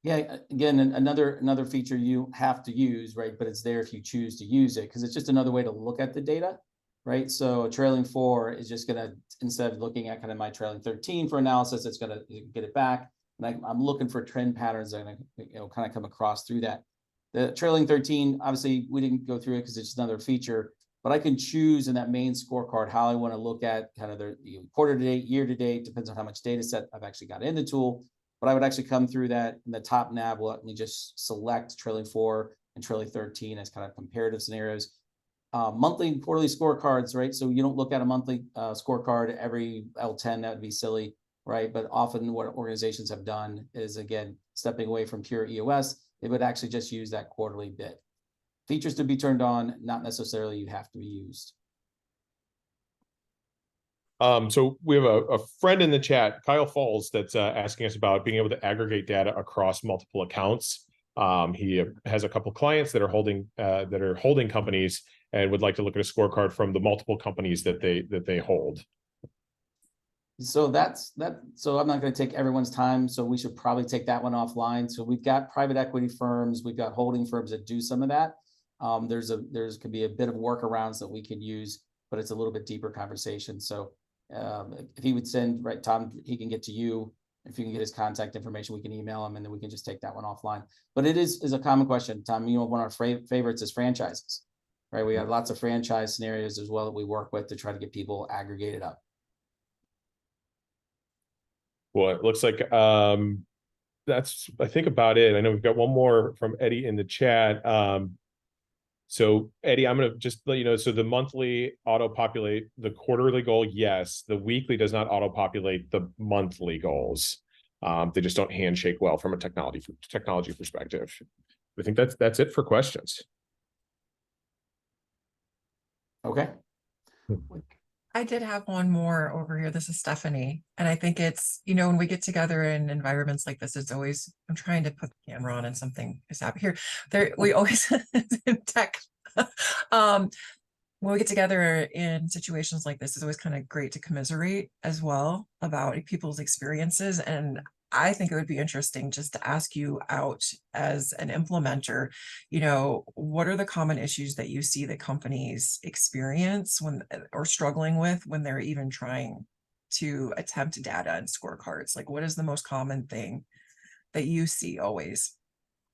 Yeah, again, another feature you have to use, right? But it's there if you choose to use it, because it's just another way to look at the data, right? So a trailing 4 is just going to, instead of looking at kind of my trailing 13 for analysis, it's going to get it back. And I'm looking for trend patterns that are going to kind of come across through that. The trailing 13, obviously, we didn't go through it because it's just another feature, but I can choose in that main scorecard how I want to look at kind of the quarter to date, year to date, depends on how much data set I've actually got in the tool. But I would actually come through that, and the top nav will let me just select trailing 4 and trailing 13 as kind of comparative scenarios. Monthly and quarterly scorecards, right? So you don't look at a monthly scorecard every L10, that would be silly, right? But often what organizations have done is, again, stepping away from pure EOS, they would actually just use that quarterly bit. Features to be turned on, not necessarily you have to be used. So we have a friend in the chat, Kyle Falls, that's asking us about being able to aggregate data across multiple accounts. He has a couple clients that are holding companies and would like to look at a scorecard from the multiple companies that they hold. So that's that. So I'm not going to take everyone's time. So we should probably take that one offline. So we've got private equity firms, we've got holding firms that do some of that. There's could be a bit of workarounds that we could use, but it's a little bit deeper conversation. So if he would send, right, Tom, he can get to you. If you can get his contact information, we can email him and then we can just take that one offline. But it is a common question, Tom. You know, one of our favorites is franchises, right? We have lots of franchise scenarios as well that we work with to try to get people aggregated up. Well, it looks like that's, I think, about it. I know we've got one more from Eddie in the chat. So Eddie, I'm going to just let you know, so the monthly auto-populate the quarterly goal, yes. The weekly does not auto-populate the monthly goals. They just don't handshake well from a technology perspective. I think that's it for questions. Okay. I did have one more over here. This is Stephanie. And I think it's, you know, when we get together in environments like this, it's always, I'm trying to put the camera on and something is happening here. We always in tech. When we get together in situations like this, it's always kind of great to commiserate as well about people's experiences. And I think it would be interesting just to ask you out as an implementer, you know, what are the common issues that you see that companies experience when, or struggling with when they're even trying to attempt data and scorecards? Like, what is the most common thing that you see always?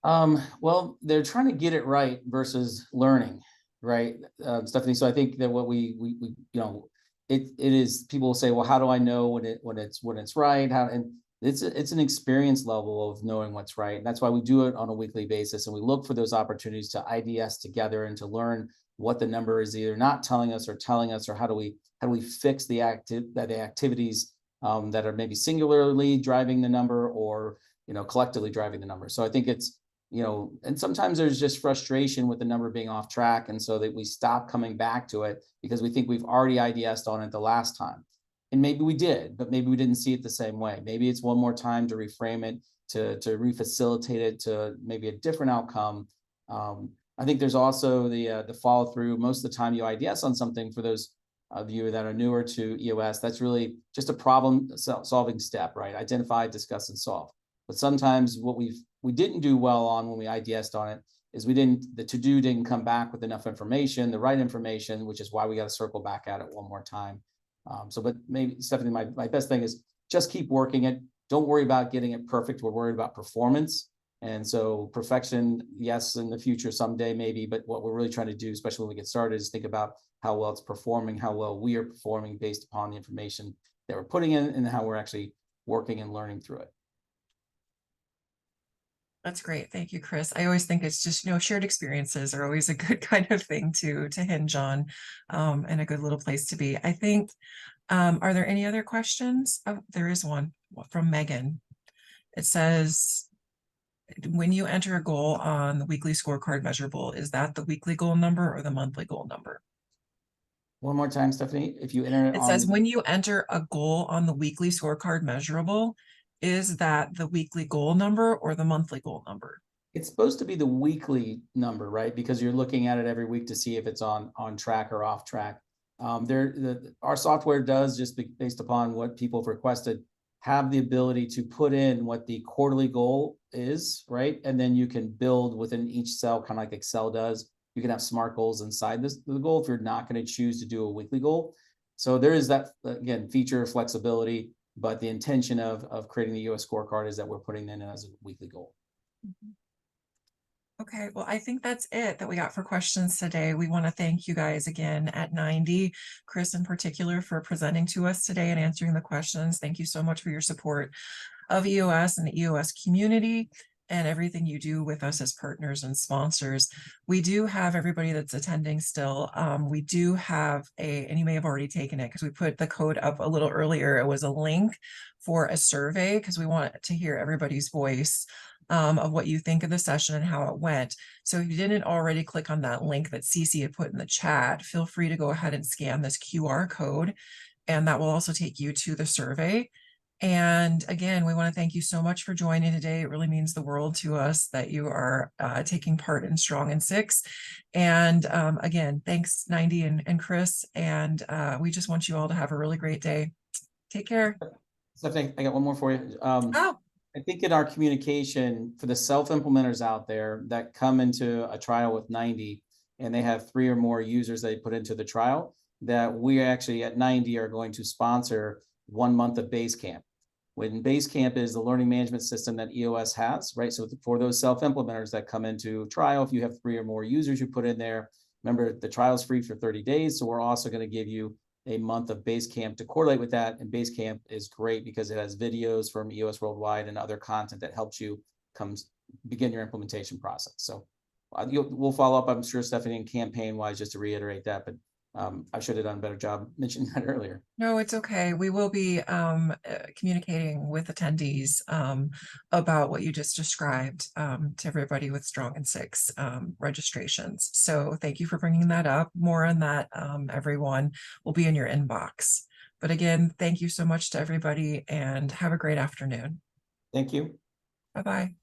Well, they're trying to get it right versus learning, right, Stephanie? So I think that what we you know, it is, people will say, well, how do I know when it's right? And it's an experience level of knowing what's right. And that's why we do it on a weekly basis. And we look for those opportunities to IDS together and to learn what the number is either not telling us, or how do we fix the activities that are maybe singularly driving the number, or, you know, collectively driving the number. So I think it's, you know, and sometimes there's just frustration with the number being off track. And so that we stop coming back to it because we think we've already IDS'd on it the last time. And maybe we did, but maybe we didn't see it the same way. Maybe it's one more time to reframe it, to refacilitate it to maybe a different outcome. I think there's also the follow through. Most of the time you IDS on something, for those of you that are newer to EOS, that's really just a problem solving step, right? Identify, discuss, and solve. But sometimes what we didn't do well on when we IDS'd on it is the to-do didn't come back with enough information, the right information, which is why we got to circle back at it one more time. But maybe, Stephanie, my best thing is just keep working it. Don't worry about getting it perfect. We're worried about performance. And so perfection, yes, in the future, someday maybe, but what we're really trying to do, especially when we get started, is think about how well it's performing, how well we are performing based upon the information that we're putting in, and how we're actually working and learning through it. That's great. Thank you, Chris. I always think it's just, you know, shared experiences are always a good kind of thing to hinge on, and a good little place to be. I think, are there any other questions? Oh, there is one from Megan. It says, when you enter a goal on the weekly scorecard measurable, is that the weekly goal number or the monthly goal number? One more time, Stephanie, if you enter it says, when you enter a goal on the weekly scorecard measurable, is that the weekly goal number or the monthly goal number? It's supposed to be the weekly number, right? Because you're looking at it every week to see if it's on track or off track. Our software does, just based upon what people have requested, have the ability to put in what the quarterly goal is, right? And then you can build within each cell, kind of like Excel does. You can have SMART goals inside the goal if you're not going to choose to do a weekly goal. So there is that, again, feature of flexibility, but the intention of creating the EOS scorecard is that we're putting in as a weekly goal. Okay, well, I think that's it that we got for questions today. We want to thank you guys again at 90, Chris in particular, for presenting to us today and answering the questions. Thank you so much for your support of EOS and the EOS community and everything you do with us as partners and sponsors. We do have everybody that's attending still. We do have and you may have already taken it because we put the code up a little earlier. It was a link for a survey because we want to hear everybody's voice of what you think of the session and how it went. So if you didn't already click on that link that Cece had put in the chat, feel free to go ahead and scan this QR code, and that will also take you to the survey. And again, we want to thank you so much for joining today. It really means the world to us that you are taking part in Strong in Six. And again, thanks 90 and Chris. And we just want you all to have a really great day. Take care. Stephanie, I got one more for you. Oh, I think in our communication for the self-implementers out there that come into a trial with 90 and they have 3 or more users they put into the trial, that we actually at 90 are going to sponsor 1 month of Basecamp. When Basecamp is the learning management system that EOS has, right? So for those self-implementers that come into trial, if you have 3 or more users you put in there, remember the trial is free for 30 days. So we're also going to give you a month of Basecamp to correlate with that. And Basecamp is great because it has videos from EOS Worldwide and other content that helps you begin your implementation process. So we'll follow up, I'm sure, Stephanie, in campaign wise, just to reiterate that, but I should have done a better job mentioning that earlier. no, it's okay. We will be communicating with attendees about what you just described to everybody with Strong in Six registrations. So thank you for bringing that up. More on that, everyone, will be in your inbox. But again, thank you so much to everybody and have a great afternoon. Thank you. Bye-bye.